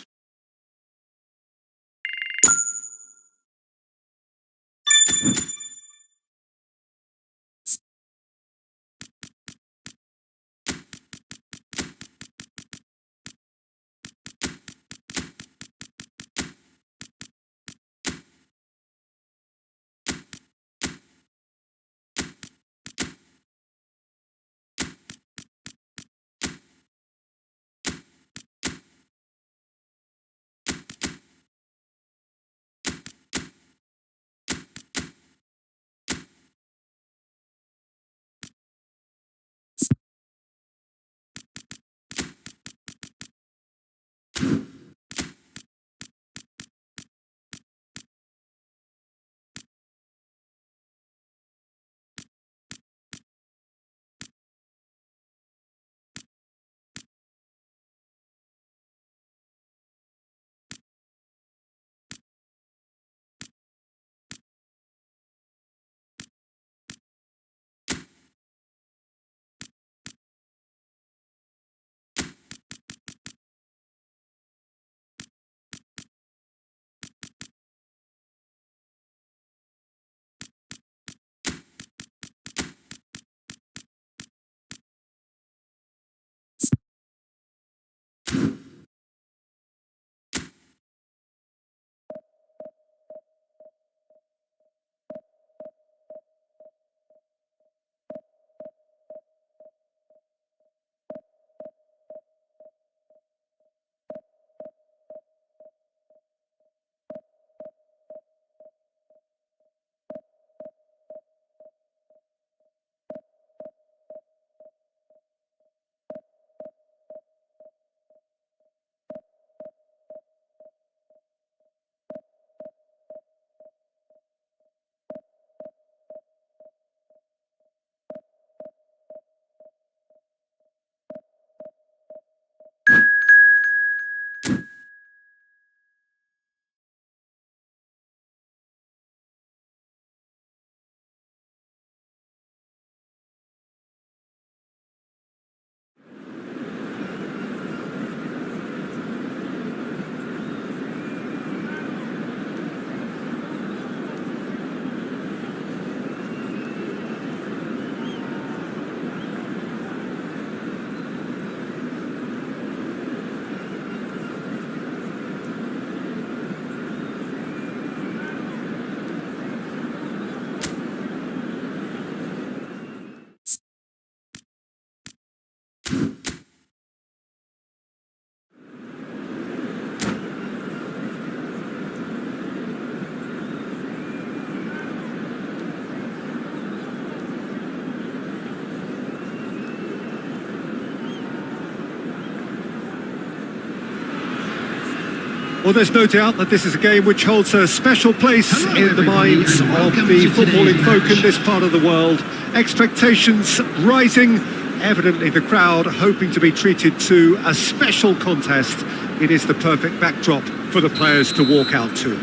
Well, there's no doubt that this is a game which holds a special place in the minds of the footballing folk in this part of the world. Expectations rising, evidently the crowd hoping to be treated to a special contest. It is the perfect backdrop for the players to walk out to.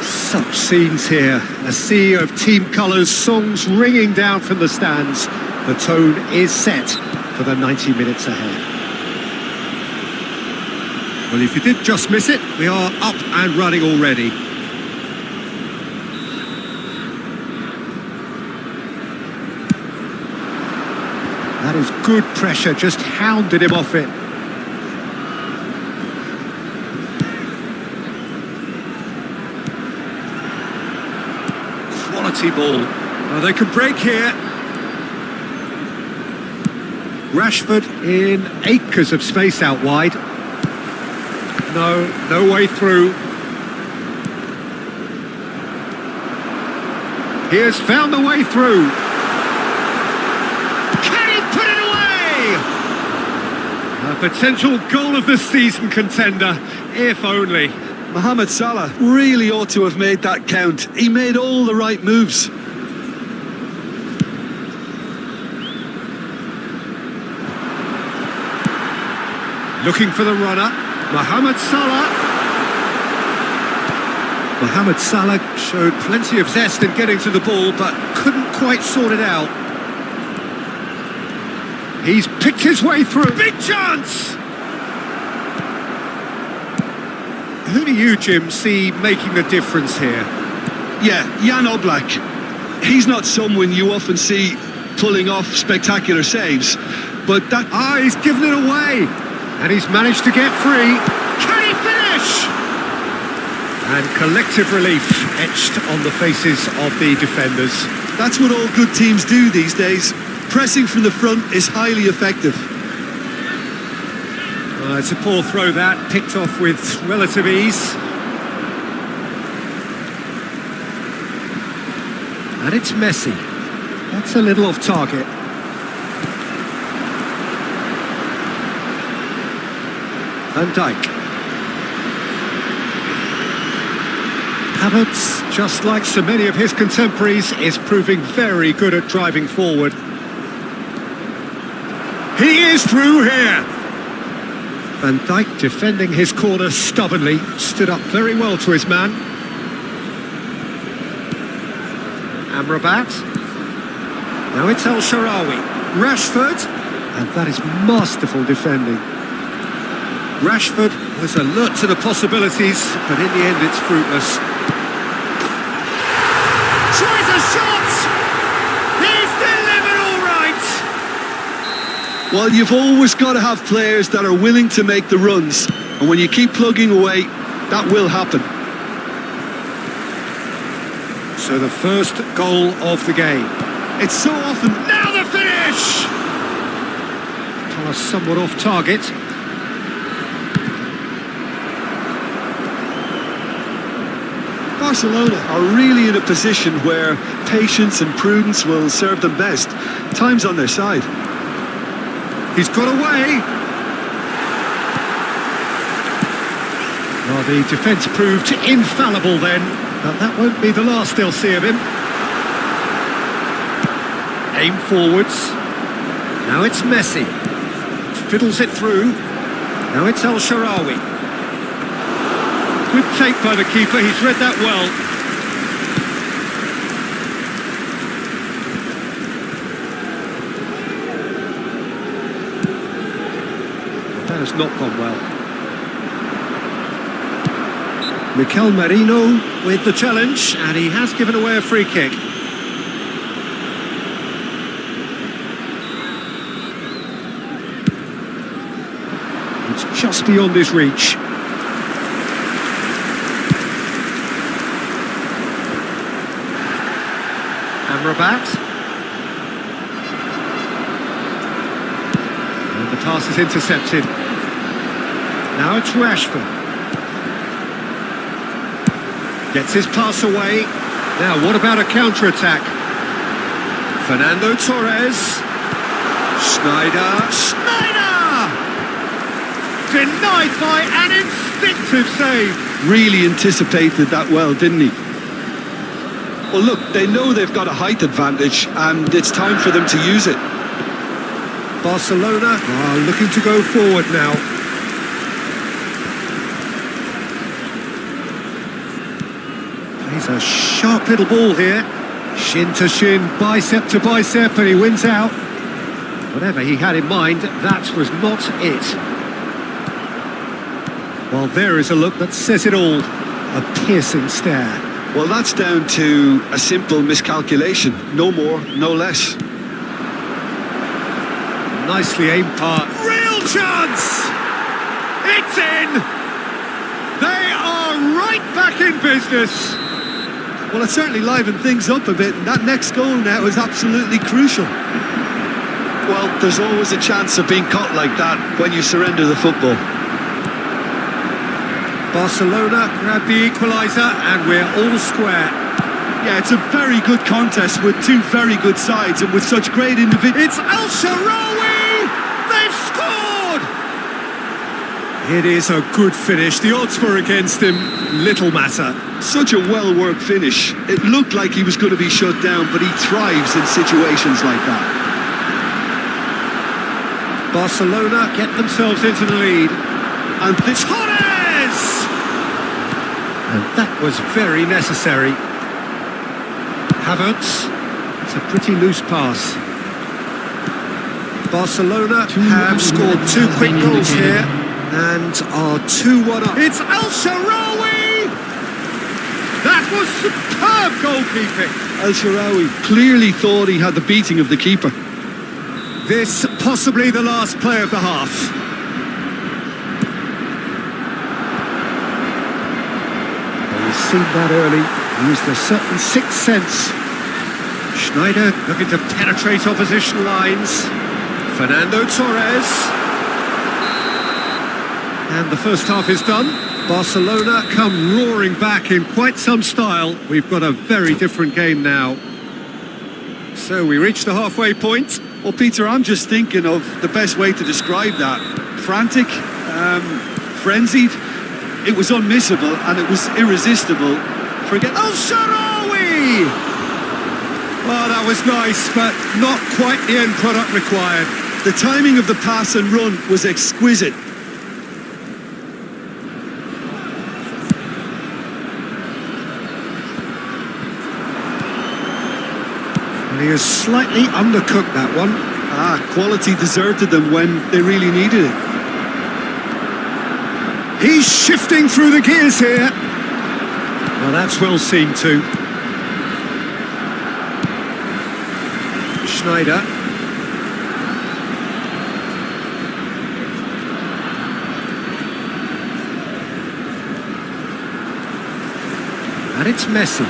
Such scenes here, a sea of team colours, songs ringing down from the stands. The tone is set for the 90 minutes ahead. Well, if you did just miss it, we are up and running already. That is good pressure, just hounded him off it. quality ball. Oh, they can break here. Rashford in acres of space out wide. No way through. He has found the way through. Can he put it away? A potential goal of the season contender, if only. Mohamed Salah really ought to have made that count. He made all the right moves. Looking for the runner, Mohamed Salah. Mohamed Salah showed plenty of zest in getting to the ball, but couldn't quite sort it out. He's picked his way through. Big chance! Who do you, Jim, see making the difference here? Yeah, Jan Oblak. He's not someone you often see pulling off spectacular saves, but that... Ah, he's given it away! And he's managed to get free. Can he finish? And collective relief etched on the faces of the defenders. That's what all good teams do these days. Pressing from the front is highly effective. It's a poor throw that, picked off with relative ease. And it's Messi. That's a little off target. Van Dijk. Havertz, just like so many of his contemporaries, is proving very good at driving forward. He is through here. Van Dijk defending his corner stubbornly, stood up very well to his man. Amrabat. Now it's El Shaarawy. Rashford. And that is masterful defending. Rashford was alert to the possibilities, but in the end it's fruitless. Tries a shot! He's delivered all right! Well, you've always got to have players that are willing to make the runs, and when you keep plugging away, that will happen. So the first goal of the game. It's so often... Now the finish! Pass somewhat off target. Barcelona are really in a position where patience and prudence will serve them best. Time's on their side. He's got away. Well, the defence proved infallible then, but that won't be the last they'll see of him. Aim forwards. Now it's Messi. Fiddles it through. Now it's El Shaarawy. Good take by the keeper, he's read that well. That has not gone well. Mikel Merino with the challenge, and he has given away a free kick. It's just beyond his reach. Amrabat. And the pass is intercepted. Now it's Rashford. Gets his pass away. Now what about a counter-attack? Fernando Torres. Schneider. Denied by an instinctive save. Really anticipated that well, didn't he? Well, look, they know they've got a height advantage, and it's time for them to use it. Barcelona are looking to go forward now. He's a sharp little ball here. Shin to shin, bicep to bicep, and he wins out. Whatever he had in mind, that was not it. Well, there is a look that says it all. A piercing stare. Well, that's down to a simple miscalculation. No more, no less. Nicely aimed part. Real chance! It's in! They are right back in business. Well, it certainly livened things up a bit, and that next goal now is absolutely crucial. Well, there's always a chance of being caught like that when you surrender the football. Barcelona grab the equaliser, and we're all square. Yeah, it's a very good contest with two very good sides and with such great individuals. It's Al Shaarawy! They've scored! It is a good finish. The odds were against him. Little matter. Such a well-worked finish. It looked like he was going to be shut down, but he thrives in situations like that. Barcelona get themselves into the lead. And this Torres! And that was very necessary. Havertz. It's a pretty loose pass. Barcelona have scored 2 quick goals here and are 2-1 up. It's Al Shaarawy! That was superb goalkeeping. Al Shaarawy clearly thought he had the beating of the keeper. This possibly the last play of the half. Well, we've seen that early. Used a certain sixth sense. Schneider looking to penetrate opposition lines. Fernando Torres. And the first half is done. Barcelona come roaring back in quite some style. We've got a very different game now. So we reach the halfway point. Well, Peter, I'm just thinking of the best way to describe that. Frantic, frenzied. It was unmissable and it was irresistible. Forget Al Shaarawy! Well, that was nice, but not quite the end product required. the timing of the pass and run was exquisite. And he has slightly undercooked that one. Quality deserted them when they really needed it. He's shifting through the gears here. Well, that's well seen too. Schneider. And it's Messi.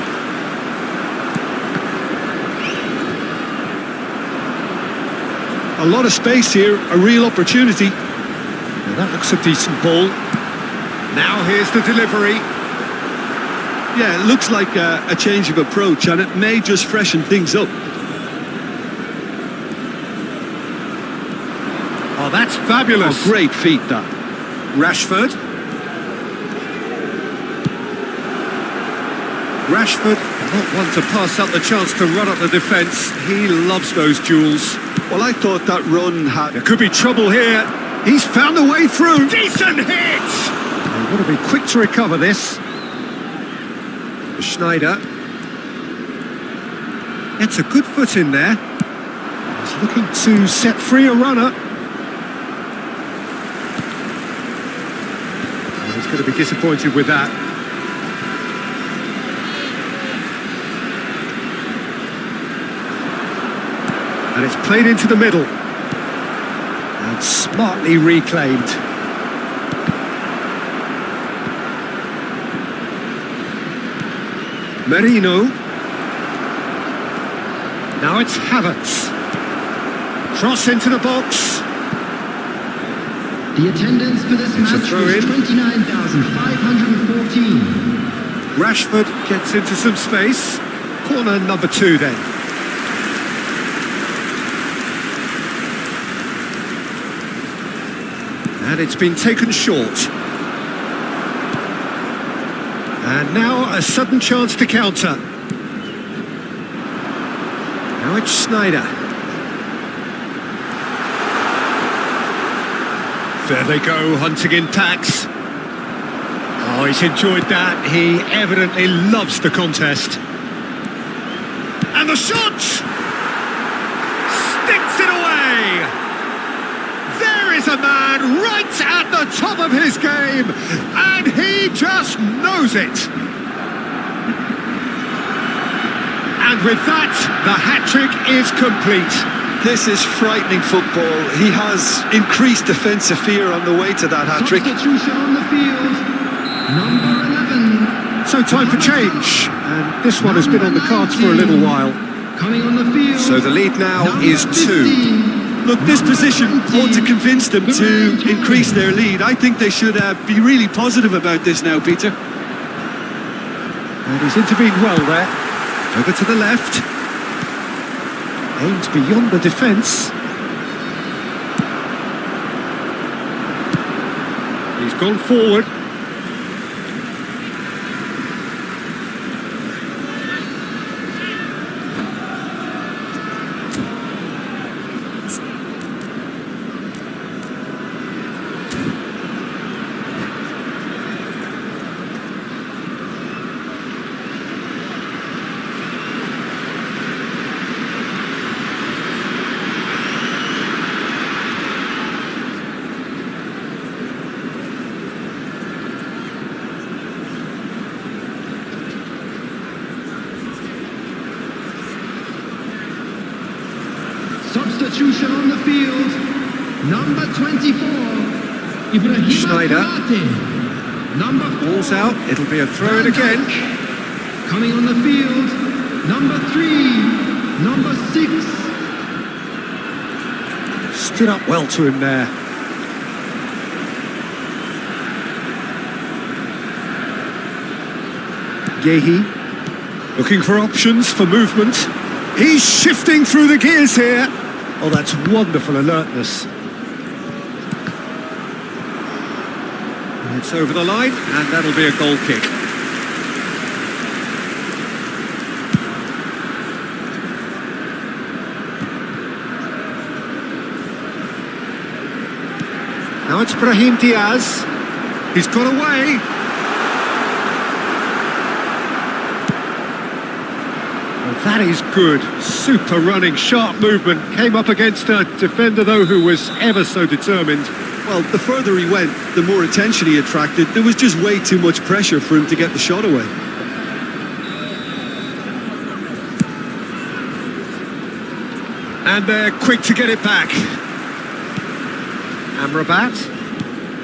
A lot of space here, a real opportunity. Now that looks a decent ball. Now here's the delivery. Yeah, it looks like a change of approach, and it may just freshen things up. Oh, that's fabulous. Oh, great feat, that. Rashford. Rashford, not one to pass up the chance to run up the defence. He loves those duels. Well, I thought that run had... There could be trouble here. He's found a way through. Decent hit! They've got to be quick to recover this. Schneider. It's a good foot in there. He's looking to set free a runner. Well, he's going to be disappointed with that. And it's played into the middle. And smartly reclaimed. Merino. Now it's Havertz. Cross into the box. The attendance for this match was 29,514. Rashford gets into some space. Corner number 2 then. And it's been taken short. And now a sudden chance to counter. Now it's Schneider. There they go, hunting in packs. Oh, he's enjoyed that. He evidently loves the contest. And the shot! Sticks it away! There is a man right at the top of his game, and he just knows it. And with that, the hat-trick is complete. This is frightening football. He has increased defensive fear on the way to that hat-trick. Substitution on the field, number 11. So so time for change. And this one has been on the cards for a little while. Coming on the field. So the lead now is 2. 15. Look, this position ought to convince them to increase their lead. I think they should be really positive about this now, Peter. And he's intervened well there. Over to the left. Aims beyond the defence. He's gone forward. Substitution on the field. Number 24, Ibrahim Schneider. Number 4. Ball's out. It'll be a throw in again. Coming on the field. Number 3, number 6. Stood up well to him there. Gehi looking for options for movement. He's shifting through the gears here. Oh, that's wonderful alertness. And it's over the line, and that'll be a goal kick. Now it's Brahim Diaz. He's got away. That is good. Super running, sharp movement. Came up against a defender, though, who was ever so determined. Well, the further he went, the more attention he attracted. There was just way too much pressure for him to get the shot away. And they're quick to get it back. Amrabat.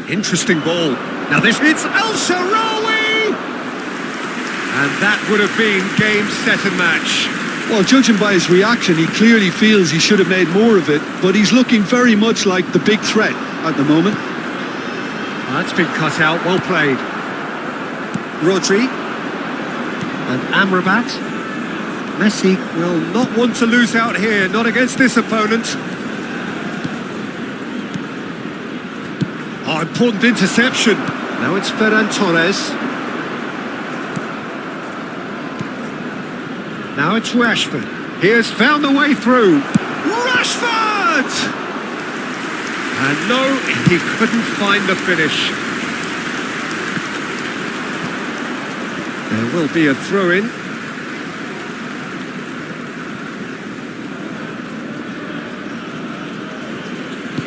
Interesting ball. Now this hits El Shaarawy! And that would have been game, set and match. Well, judging by his reaction, he clearly feels he should have made more of it, but he's looking very much like the big threat at the moment. That's been cut out, well played. Rodri. And Amrabat. Messi will not want to lose out here, not against this opponent. Oh, important interception. Now it's Ferran Torres. Now it's Rashford. He has found the way through. Rashford! And no, he couldn't find the finish. There will be a throw-in.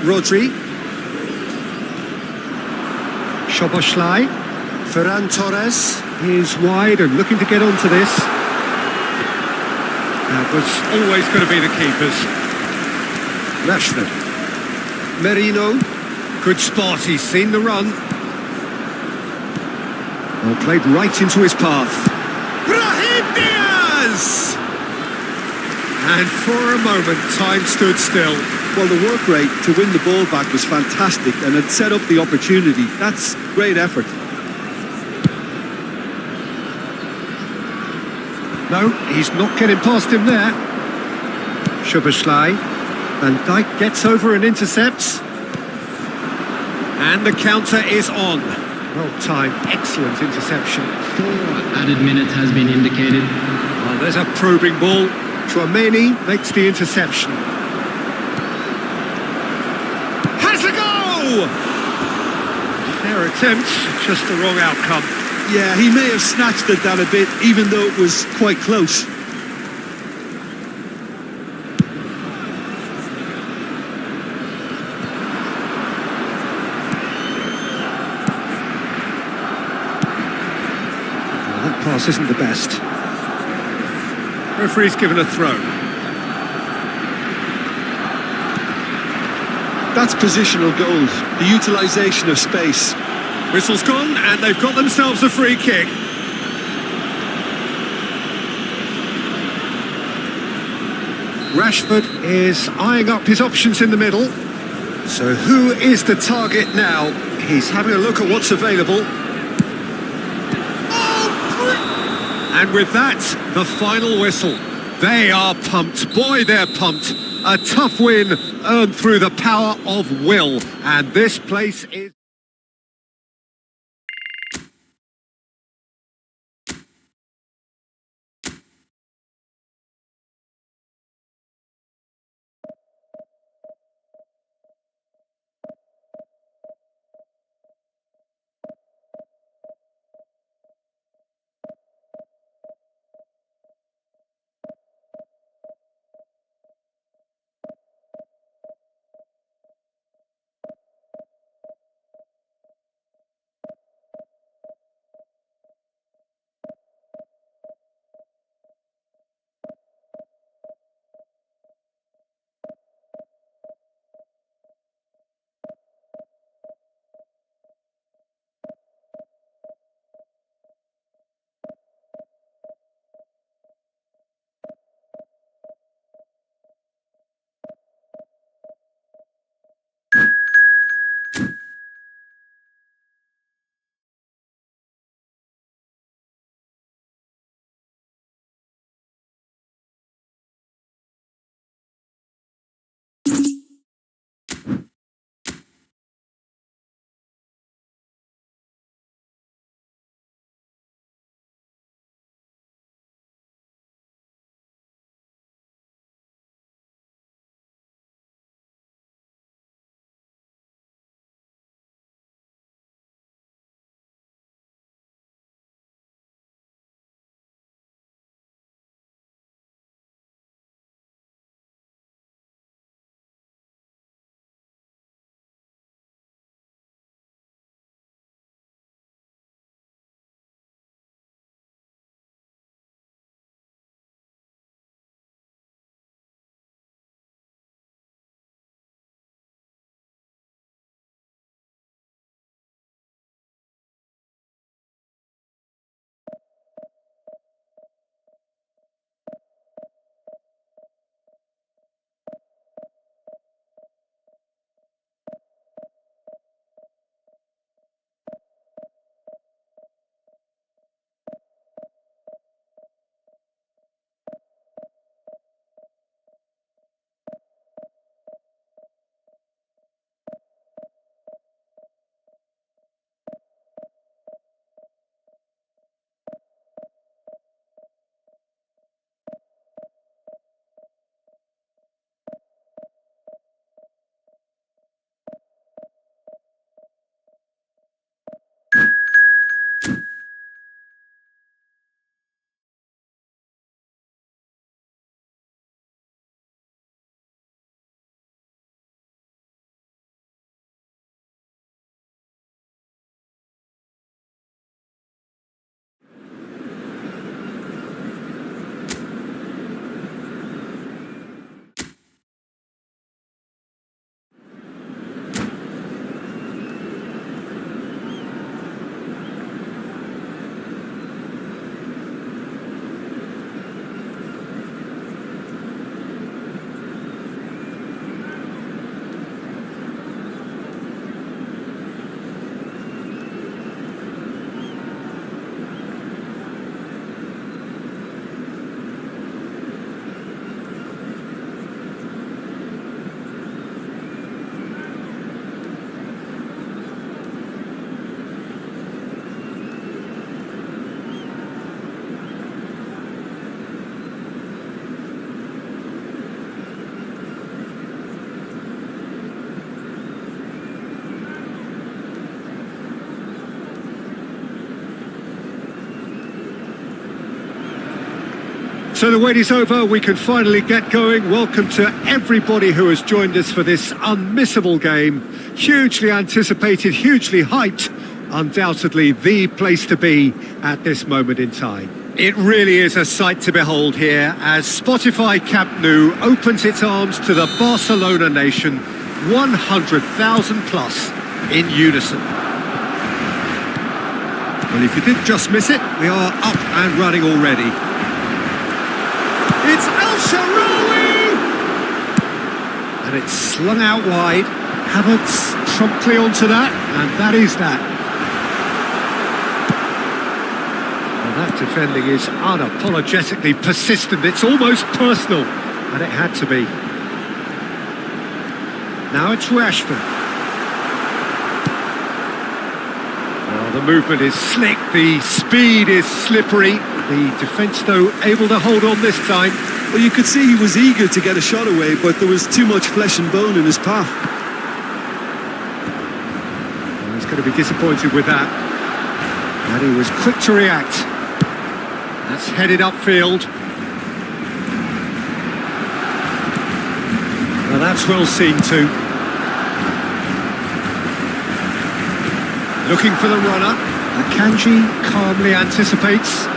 Rodri. Szoboszlai. Ferran Torres is wide and looking to get onto this. That was always going to be the keepers. Rashford. Merino. Good spot, he's seen the run. Well, played right into his path. Brahim Diaz! And for a moment, time stood still. Well, the work rate to win the ball back was fantastic and had set up the opportunity. That's great effort. No, he's not getting past him there. Szoboszlai. Van Dijk gets over and intercepts. And the counter is on. Well timed, excellent interception. 4 added minutes has been indicated. Oh, there's a probing ball. Chouameni makes the interception. Has a go! Fair attempt, just the wrong outcome. Yeah, he may have snatched at that a bit, even though it was quite close. Well, that pass isn't the best. Referee's given a throw. That's positional gold, the utilisation of space. Whistle's gone, and they've got themselves a free kick. Rashford is eyeing up his options in the middle. So who is the target now? He's having a look at what's available. And with that, the final whistle. They are pumped. Boy, they're pumped. A tough win earned through the power of will. And this place is... So the wait is over, we can finally get going. Welcome to everybody who has joined us for this unmissable game. Hugely anticipated, hugely hyped. Undoubtedly the place to be at this moment in time. It really is a sight to behold here as Spotify Camp Nou opens its arms to the Barcelona nation, 100,000 plus in unison. Well, if you did just miss it, we are up and running already. It's El Shaarawy! And it's slung out wide. Havertz promptly onto that, and that is that. Well, that defending is unapologetically persistent. It's almost personal, and it had to be. Now it's Rashford. Well, the movement is slick, the speed is slippery. The defence, though, able to hold on this time. Well, you could see he was eager to get a shot away, but there was too much flesh and bone in his path. Well, he's going to be disappointed with that. And he was quick to react. That's headed upfield. Well, that's well seen too. Looking for the runner. Akanji calmly anticipates.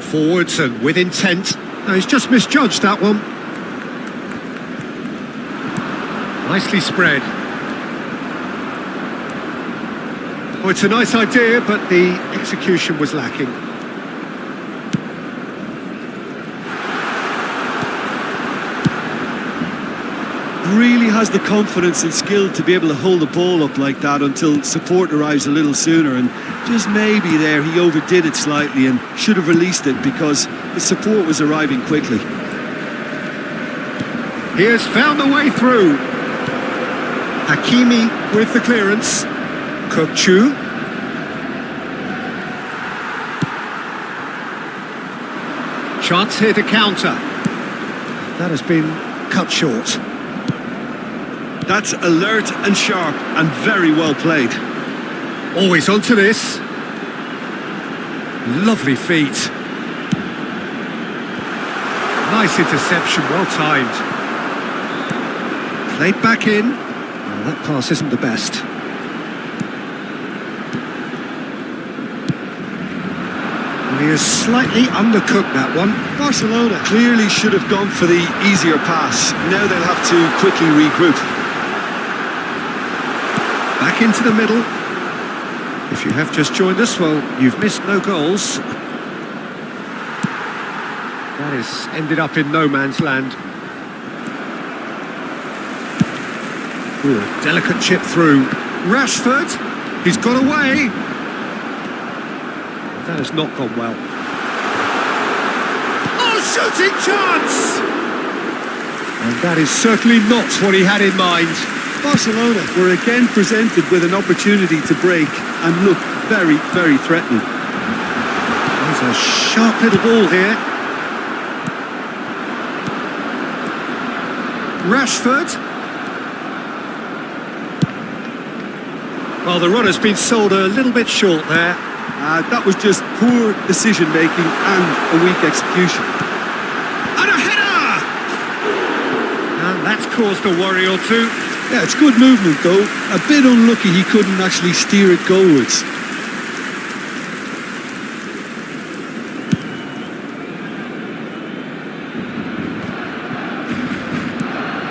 Forwards and with intent. No, he's just misjudged that one. Nicely spread. Oh, it's a nice idea, but the execution was lacking. Really has the confidence and skill to be able to hold the ball up like that until support arrives a little sooner, and just maybe there he overdid it slightly and should have released it because the support was arriving quickly. He has found the way through. Hakimi with the clearance. Kokchu. Chance here to counter. That has been cut short. That's alert and sharp and very well played. Always onto this. Lovely feet. Nice interception, well timed. Played back in. Well, that pass isn't the best. And he has slightly undercooked that one. Barcelona clearly should have gone for the easier pass. Now they'll have to quickly regroup. Back into the middle. If you have just joined us, well, you've missed no goals. That has ended up in no man's land. Ooh, a delicate chip through. Rashford, he's got away. That has not gone well. Oh, shooting chance! And that is certainly not what he had in mind. Barcelona were again presented with an opportunity to break and look very, very threatening. There's a sharp little ball here. Rashford. Well, the runner's been sold a little bit short there. That was just poor decision-making and a weak execution. And a header! And that's caused a worry or two. Yeah, it's good movement though. A bit unlucky he couldn't actually steer it goalwards.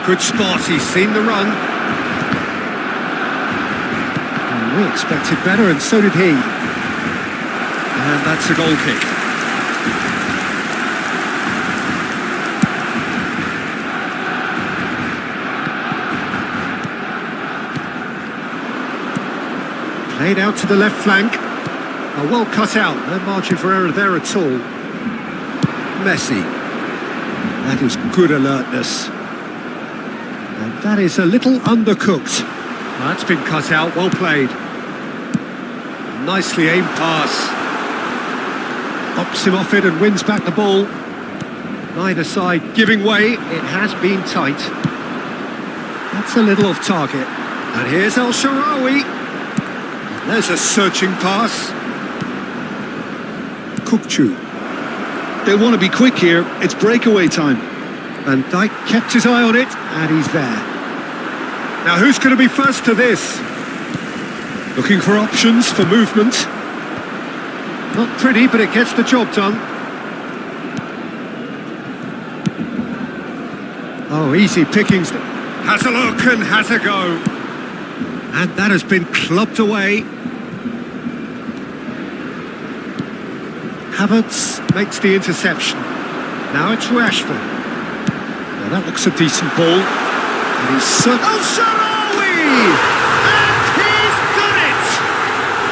Good spot, he's seen the run. And we expected better, and so did he. And that's a goal kick. Played out to the left flank. Oh, well cut out. No margin for error there at all. Messi. That is good alertness. And that is a little undercooked. Well, that's been cut out. Well played. Nicely aimed pass. Hops him off it and wins back the ball. Neither side giving way. It has been tight. That's a little off target. And here's El Shaarawy. There's a searching pass. Kokchu. They want to be quick here. It's breakaway time. Van Dijk kept his eye on it, and he's there. Now who's going to be first to this? Looking for options for movement. Not pretty, but it gets the job done. Oh, easy pickings. Has a look and has a go. And that has been clubbed away. Havertz makes the interception. Now it's Rashford. Now that looks a decent ball. And he's Sharawi! And he's done it!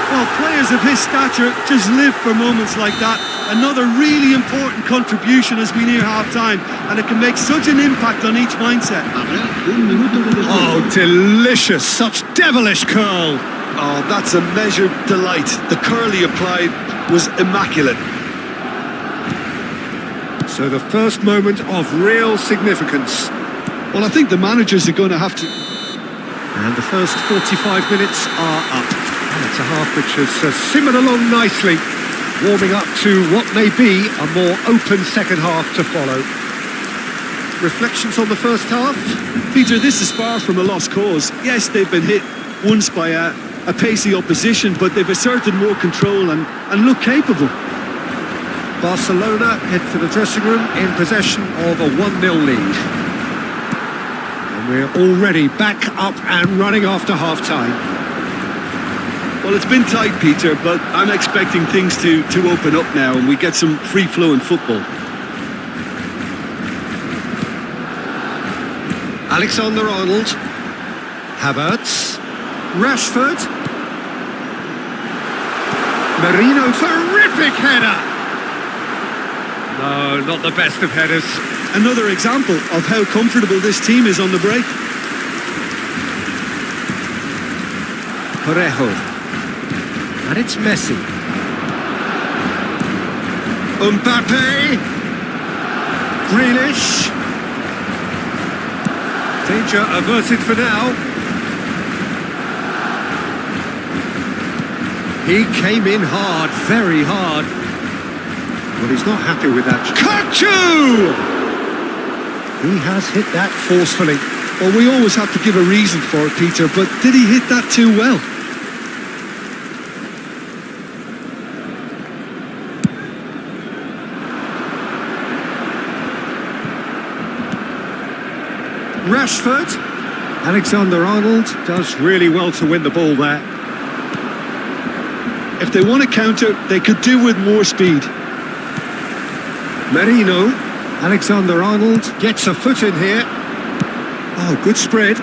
Well, players of his stature just live for moments like that. Another really important contribution as we near half-time, and it can make such an impact on each mindset. Habrá un minuto de descuento. Oh, delicious! Such devilish curl! Oh, that's a measured delight. The curl he applied was immaculate. So the first moment of real significance. Well, I think the managers are going to have to... And the first 45 minutes are up. And it's a half which has simmered along nicely, warming up to what may be a more open second half to follow. Reflections on the first half? Peter, this is far from a lost cause. Yes, they've been hit once by a pacey opposition, but they've asserted more control and look capable. Barcelona head for the dressing room in possession of a 1-0 lead. And we're already back up and running after half-time. Well, it's been tight, Peter, but I'm expecting things to open up now and we get some free-flowing football. Alexander-Arnold. Havertz. Rashford. Merino, terrific header! No, not the best of headers. Another example of how comfortable this team is on the break. Parejo. And it's Messi. Mbappe. Grealish. Danger averted for now. He came in hard, very hard. But he's not happy with that. Kachu! He has hit that forcefully. Well, we always have to give a reason for it, Peter, but did he hit that too well? Rashford. Alexander-Arnold does really well to win the ball there. If they want to counter, they could do with more speed. Merino. Alexander-Arnold gets a foot in here. Oh, good spread.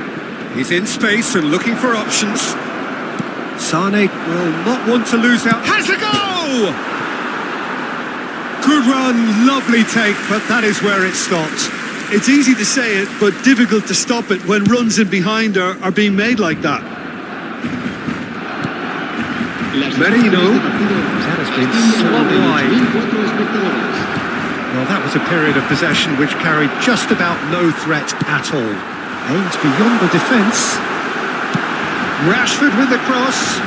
He's in space and looking for options. Sane will not want to lose out. Has a go! Good run, lovely take, but that is where it stopped. It's easy to say it, but difficult to stop it when runs in behind are being made like that. Merino. That has been slung wide. Well, that was a period of possession which carried just about no threat at all. Aimed beyond the defence. Rashford with the cross.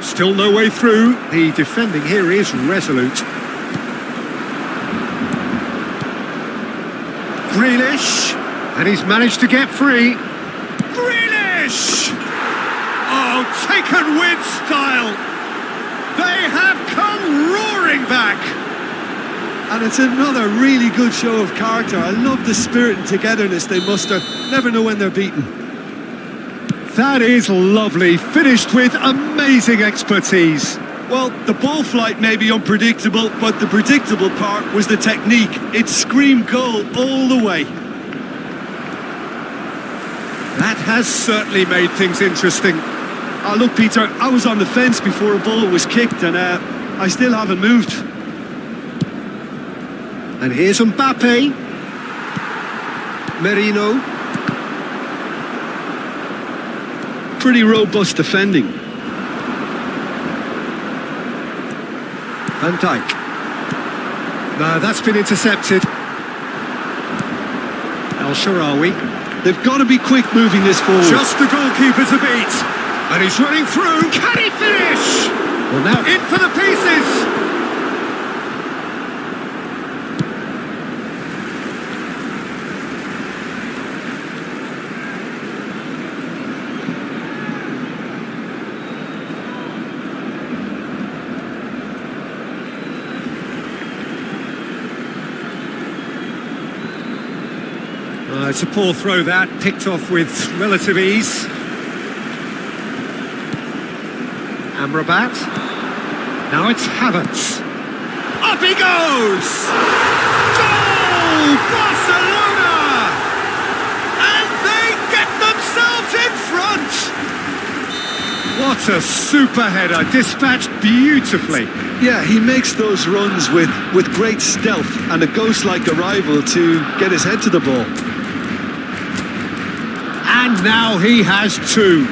Still no way through. The defending here is resolute. Grealish, and he's managed to get free. Grealish! Oh, taken with style. They have come roaring back. And it's another really good show of character. I love the spirit and togetherness they muster. Never know when they're beaten. That is lovely, finished with amazing expertise. Well, the ball flight may be unpredictable, but the predictable part was the technique. It screamed goal all the way. That has certainly made things interesting. Oh, look, Peter, I was on the fence before a ball was kicked, and I still haven't moved. And here's Mbappe. Merino. Pretty robust defending. Van Dijk. No, that's been intercepted. El Sharawi. They've got to be quick moving this forward. Just the goalkeeper to beat. And he's running through. Can he finish? Well, now in for the pieces. It's a poor throw that, picked off with relative ease. Amrabat. Now it's Havertz. Up he goes! Goal! Barcelona! And they get themselves in front! What a super header, dispatched beautifully. Yeah, he makes those runs with great stealth and a ghost-like arrival to get his head to the ball. And now he has two.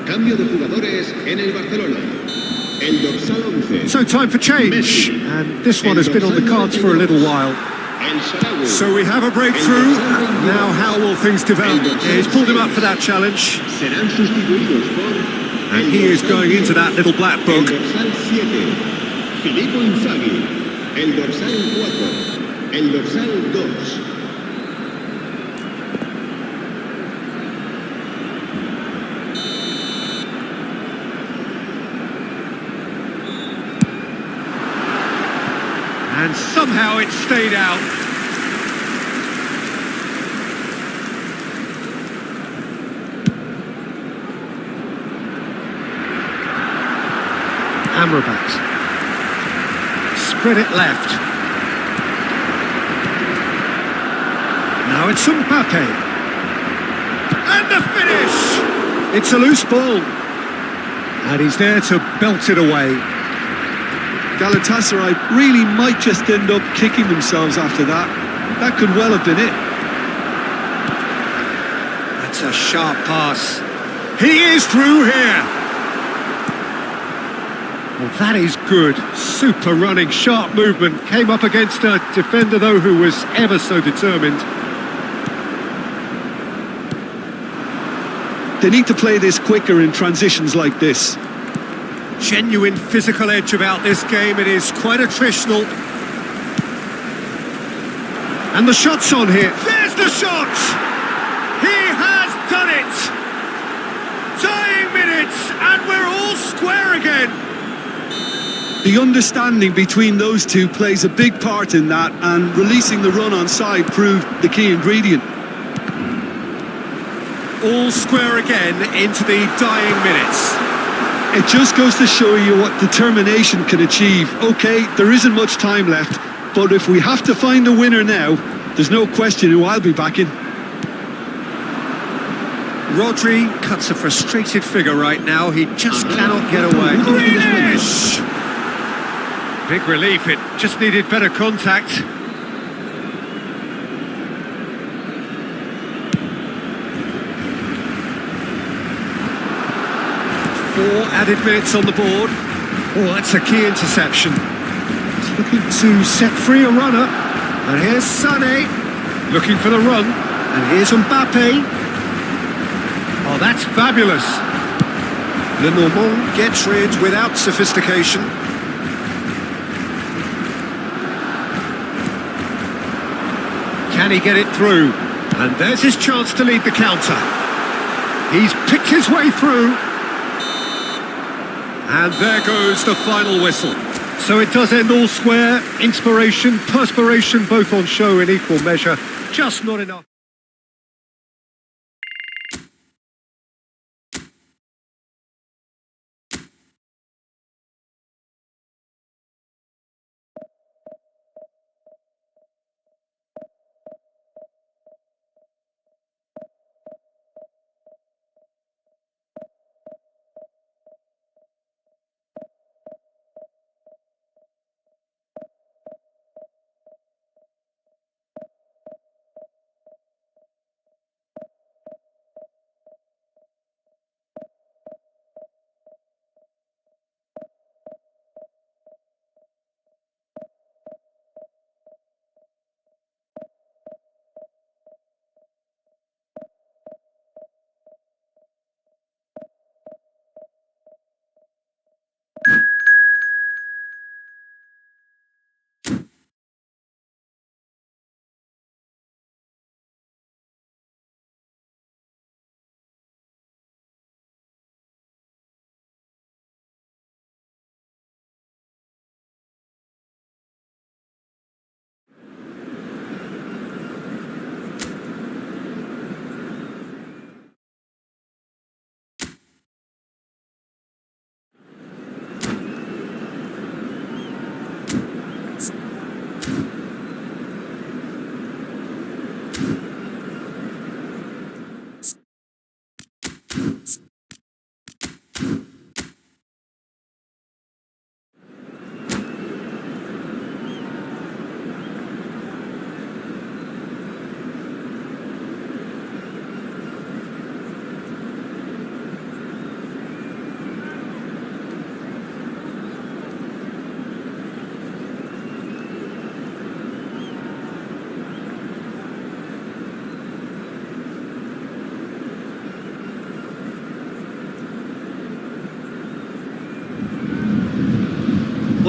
Cambio de jugadores en el Barcelona. El dorsal 11. So time for change, and this one has been on the cards for a little while. So we have a breakthrough. Now how will things develop? He's pulled him up for that challenge, Serán sustituidos por and he is going into that little black el book. dorsal 7. Filippo Inzaghi. El dorsal 4. El dorsal 2. And somehow it stayed out. Amrabat. Spread it left. Now it's Mbappe. And the finish! It's a loose ball. And he's there to belt it away. Galatasaray really might just end up kicking themselves after that. That could well have been it. That's a sharp pass. He is through here. Well, that is good. Super running, sharp movement. Came up against a defender, though, who was ever so determined. They need to play this quicker in transitions like this. Genuine physical edge about this game. It is quite attritional. And the shot's on here. There's the shot! He has done it! Dying minutes, and we're all square again. The understanding between those two plays a big part in that, and releasing the run on side proved the key ingredient. All square again into the dying minutes. It just goes to show you what determination can achieve. Okay, there isn't much time left, but if we have to find a winner now, there's no question who I'll be backing. Rodri cuts a frustrated figure right now. He just cannot get away. Grealish! Big relief, it just needed better contact. Four added minutes on the board. Oh, that's a key interception. He's looking to set free a runner. And here's Sané, looking for the run. And here's Mbappe. Oh, that's fabulous. Le Normand gets rid without sophistication. Can he get it through? And there's his chance to lead the counter. He's picked his way through. And there goes the final whistle. So it does end all square. Inspiration, perspiration, both on show in equal measure. Just not enough.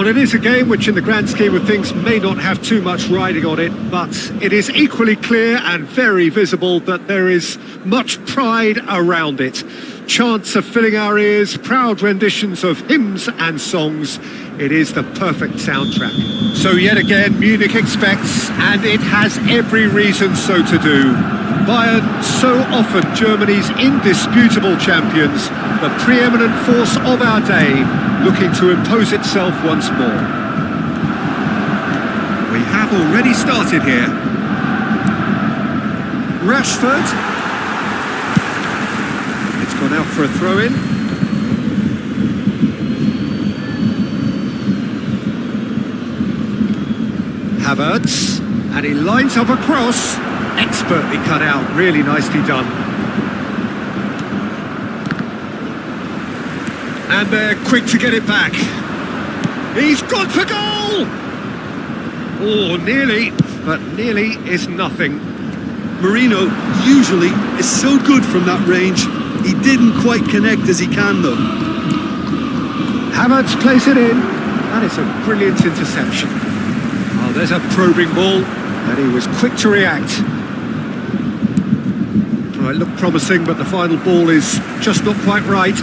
Well, it is a game which in the grand scheme of things may not have too much riding on it, but it is equally clear and very visible that there is much pride around it. Chants are filling our ears, proud renditions of hymns and songs. It is the perfect soundtrack. So yet again, Munich expects, and it has every reason so to do. Bayern, so often Germany's indisputable champions, the preeminent force of our day, looking to impose itself once more. We have already started here. Rashford. It's gone out for a throw-in. Havertz, and he lines up a cross. Expertly cut out, really nicely done. And they're quick to get it back. He's gone for goal! Oh, nearly, but nearly is nothing. Marino usually is so good from that range. He didn't quite connect as he can though. Havertz plays it in. That is a brilliant interception. Oh, there's a probing ball, and he was quick to react. Well, it looked promising, but the final ball is just not quite right.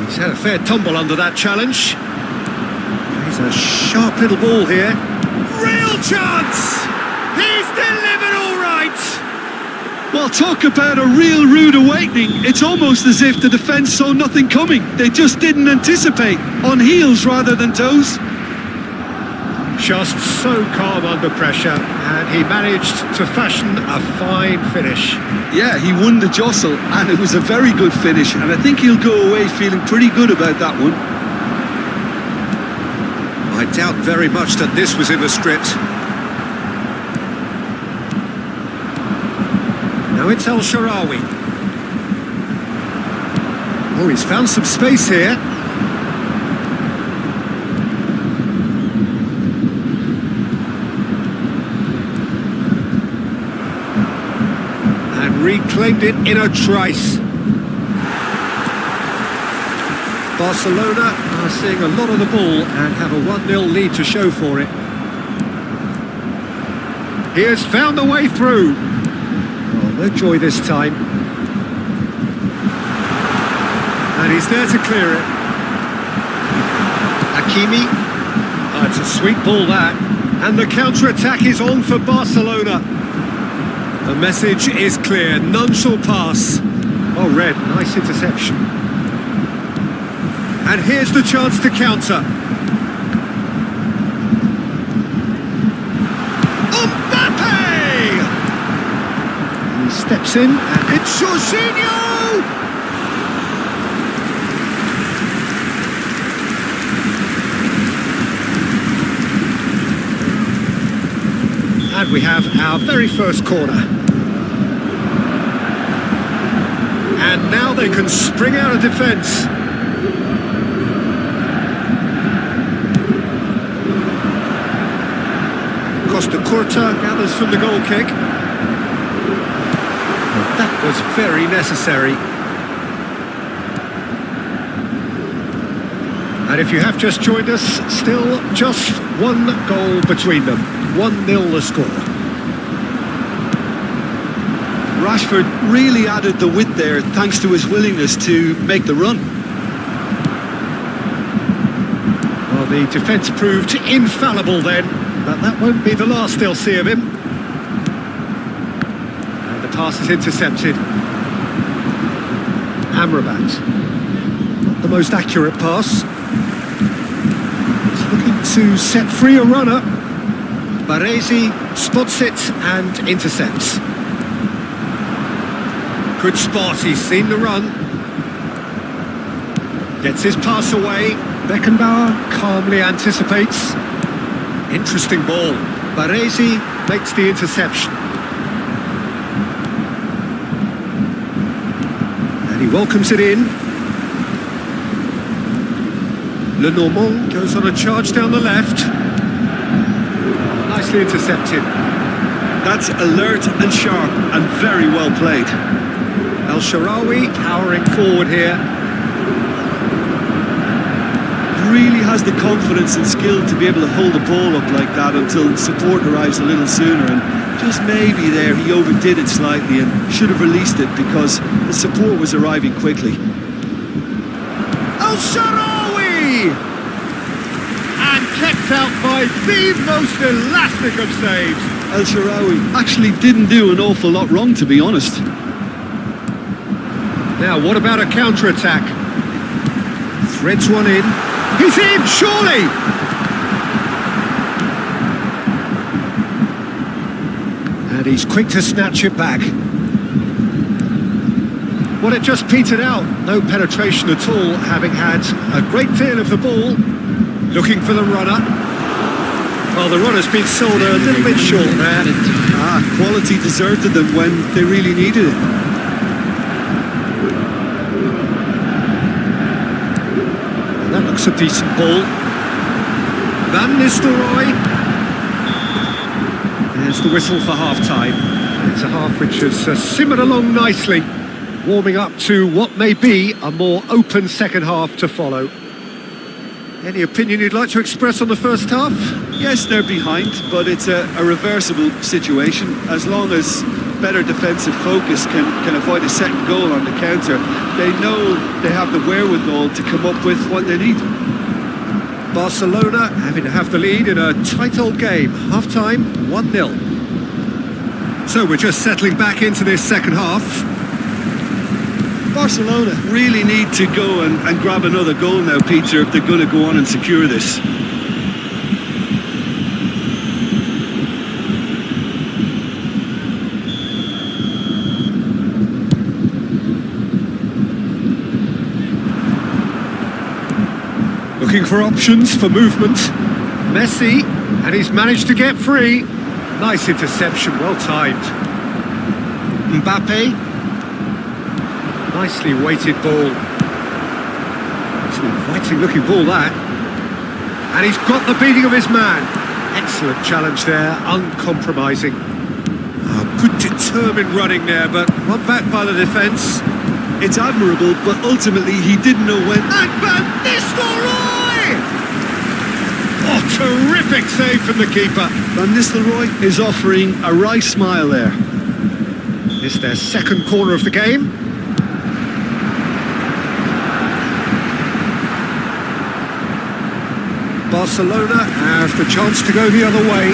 He's had a fair tumble under that challenge. He's a sharp little ball here. Real chance! He's delivered all right! Well, talk about a real rude awakening. It's almost as if the defence saw nothing coming. They just didn't anticipate. On heels rather than toes. Just so calm under pressure, and he managed to fashion a fine finish. Yeah, he won the jostle, and it was a very good finish, and I think he'll go away feeling pretty good about that one. I doubt very much that this was in the script. Now it's El Shaarawy. Oh, he's found some space here. Reclaimed it in a trice. Barcelona are seeing a lot of the ball and have a 1-0 lead to show for it. He has found the way through. Oh, no joy this time. And he's there to clear it. Hakimi. Oh, it's a sweet ball that. And the counter-attack is on for Barcelona. The message is clear, none shall pass. Oh, Red, nice interception. And here's the chance to counter. Mbappe! He steps in, and it's Jorginho! And we have our very first corner. And now they can spring out of defence. Costa Curta gathers from the goal kick. Well, that was very necessary. And if you have just joined us, still just one goal between them. 1-0 the score. Rashford really added the width there thanks to his willingness to make the run. Well, the defence proved infallible then, but that won't be the last they'll see of him. And the pass is intercepted. Amrabat. Not the most accurate pass. He's looking to set free a runner. Baresi spots it and intercepts. Good spot, he's seen the run. Gets his pass away. Beckenbauer calmly anticipates. Interesting ball. Baresi makes the interception. And he welcomes it in. Lenormand goes on a charge down the left. Nicely intercepted. That's alert and sharp and very well played. El Shaarawy powering forward here. really has the confidence and skill to be able to hold the ball up like that until support arrives a little sooner, and just maybe there he overdid it slightly and should have released it because the support was arriving quickly. Al-Sharawi! And kept out by the most elastic of saves. El-Sharawi actually didn't do an awful lot wrong, to be honest. Now, what about a counter-attack? Threads one in. He's in, surely! And he's quick to snatch it back. Well, it just petered out. No penetration at all, having had a great deal of the ball. Looking for the runner. Well, the runner's been sold a little bit short there. Quality deserted them when they really needed it. And that looks a decent ball. Van Nistelrooy. There's the whistle for half-time. It's a half which has simmered along nicely, warming up to what may be a more open second half to follow. Any opinion you'd like to express on the first half? Yes, they're behind, but it's a reversible situation. As long as better defensive focus can avoid a second goal on the counter, they know they have the wherewithal to come up with what they need. Barcelona having to have the lead in a tight old game. Half-time, 1-0. So we're just settling back into this second half. Barcelona really need to go and grab another goal now, Peter, if they're going to go on and secure this. Looking for options for movement. Messi, and he's managed to get free. Nice interception, well timed. Mbappe. Nicely weighted ball. It's an inviting looking ball, that. And he's got the beating of his man. Excellent challenge there, uncompromising. Oh, good determined running there, but one back by the defence. It's admirable, but ultimately he didn't know when. And Van Nistelrooy! Oh, terrific save from the keeper. Van Nistelrooy is offering a wry smile there. It's their second corner of the game. Barcelona have the chance to go the other way.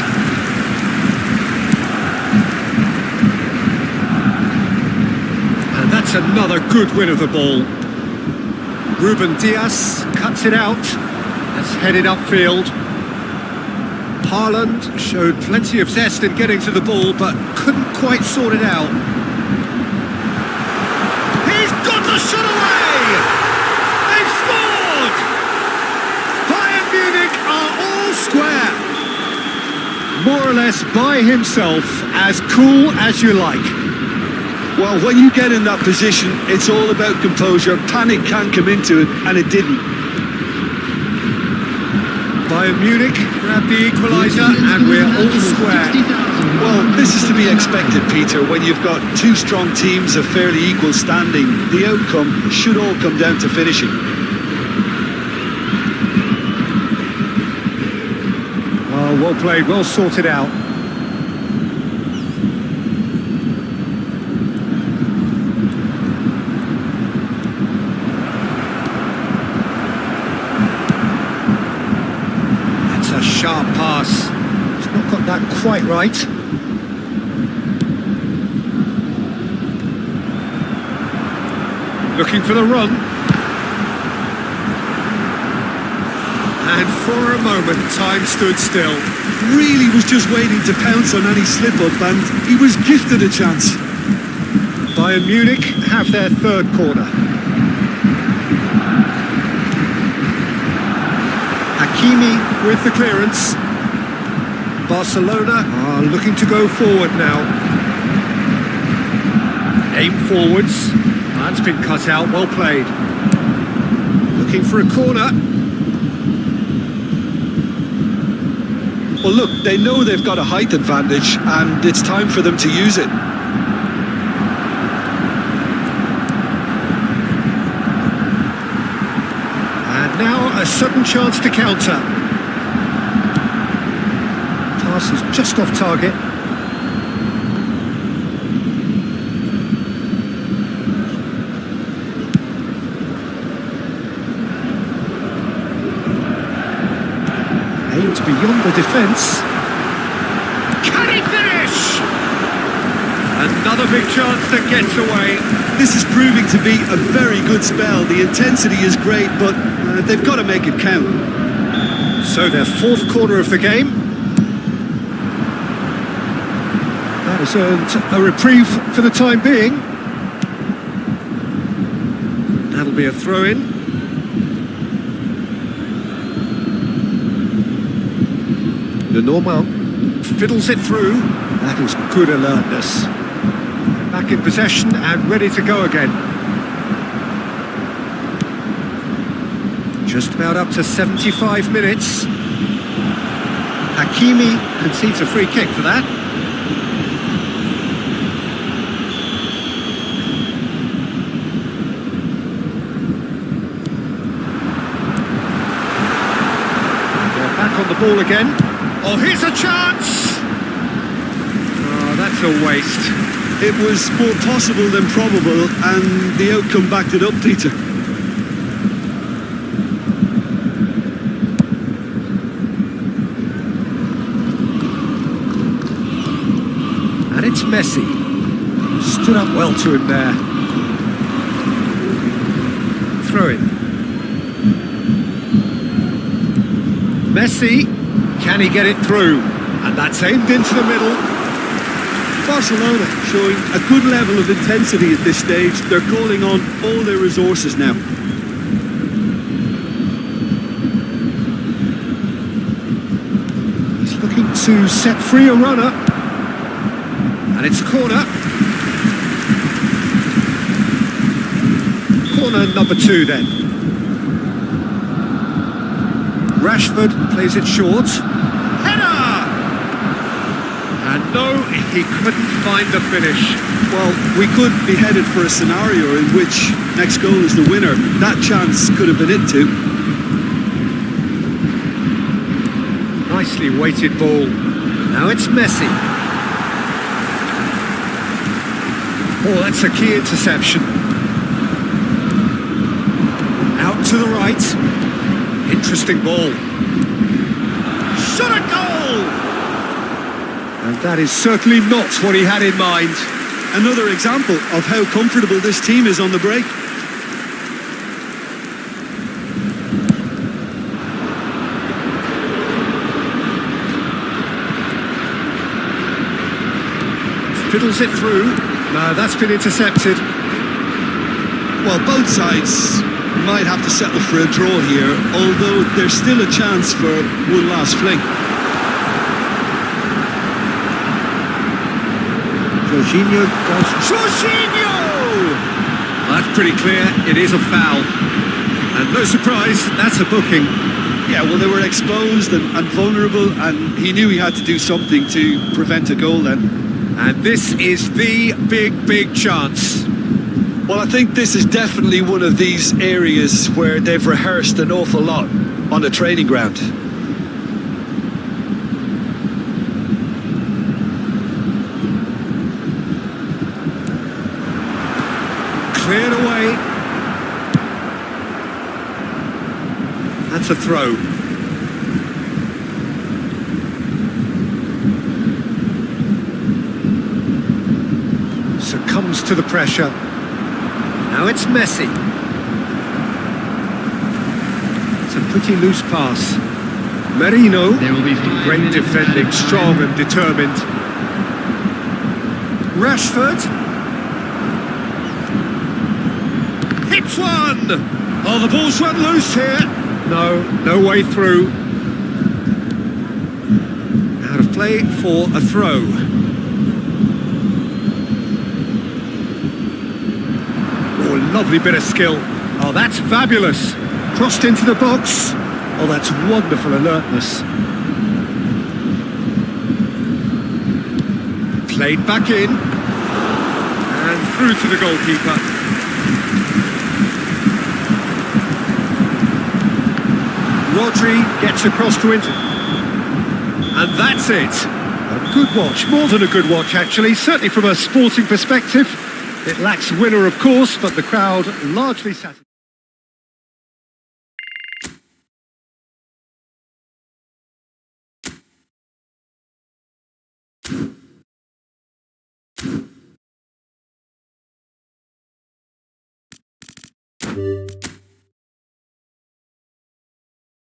And that's another good win of the ball. Ruben Diaz cuts it out. That's headed upfield. Haaland showed plenty of zest in getting to the ball, but couldn't quite sort it out. He's got the shot away! They've scored! Bayern Munich are all square. More or less by himself, as cool as you like. Well, when you get in that position, it's all about composure. Panic can come into it, and it didn't. Bayern Munich grabbed the equaliser, and we're all square. Well, this is to be expected, Peter. When you've got two strong teams of fairly equal standing, the outcome should all come down to finishing. Oh, well played, well sorted out. That's a sharp pass. He's not got that quite right. Looking for the run. And for a moment, time stood still. Really was just waiting to pounce on any slip-up, and he was gifted a chance. Bayern Munich have their third corner. Hakimi with the clearance. Barcelona are looking to go forward now. Aim forwards. That's been cut out, well played. Looking for a corner. Well, look, they know they've got a height advantage, and it's time for them to use it. And Now a sudden chance to counter. Pass is just off target. Aimed beyond the defence. Can he finish? Another big chance that gets away. This is proving to be a very good spell. The intensity is great, but they've got to make it count. So their fourth corner of the game. That has earned a reprieve for the time being. That'll be a throw-in. The Normal fiddles it through. That is good alertness. Back in possession and ready to go again. Just about up to 75 minutes. Hakimi concedes a free kick for that. They're back on the ball again. Oh, here's a chance! Oh, that's a waste. It was more possible than probable, and the outcome backed it up, Peter. And it's Messi. Stood up well to him there. Throw it. Messi. Can he get it through? And that's aimed into the middle. Barcelona showing a good level of intensity at this stage. They're calling on all their resources now. He's looking to set free a runner. And it's a corner. Corner number 2 then. Rashford plays it short. Header! And no, he couldn't find the finish. Well, we could be headed for a scenario in which next goal is the winner. That chance could have been it too. Nicely weighted ball. Now it's Messi. Oh, that's a key interception. Out to the right. Interesting ball. Shot a goal! And that is certainly not what he had in mind. Another example of how comfortable this team is on the break. Fiddles it through. No, that's been intercepted. Well, both sides might have to settle for a draw here, although there's still a chance for one last fling. Jorginho goes... Jorginho! Well, that's pretty clear. It is a foul. And no surprise, that's a booking. Yeah, well, they were exposed and vulnerable, and he knew he had to do something to prevent a goal then. And this is the big chance. Well, I think this is definitely one of these areas where they've rehearsed an awful lot on the training ground. Cleared away. That's a throw. Succumbs to the pressure. Now it's Messi. It's a pretty loose pass. Merino, There will be 5 great minutes defending, added strong time. and determined. Rashford. Hits one! Oh, the ball's run loose here. No way through. Out of play for a throw. Lovely bit of skill. Oh, that's fabulous. Crossed into the box. Oh, that's wonderful alertness. Played back in. And through to the goalkeeper. Rodri gets across to Inter. And that's it. A good watch, more than a good watch actually, certainly from a sporting perspective. It lacks winner of course, but the crowd largely satisfied.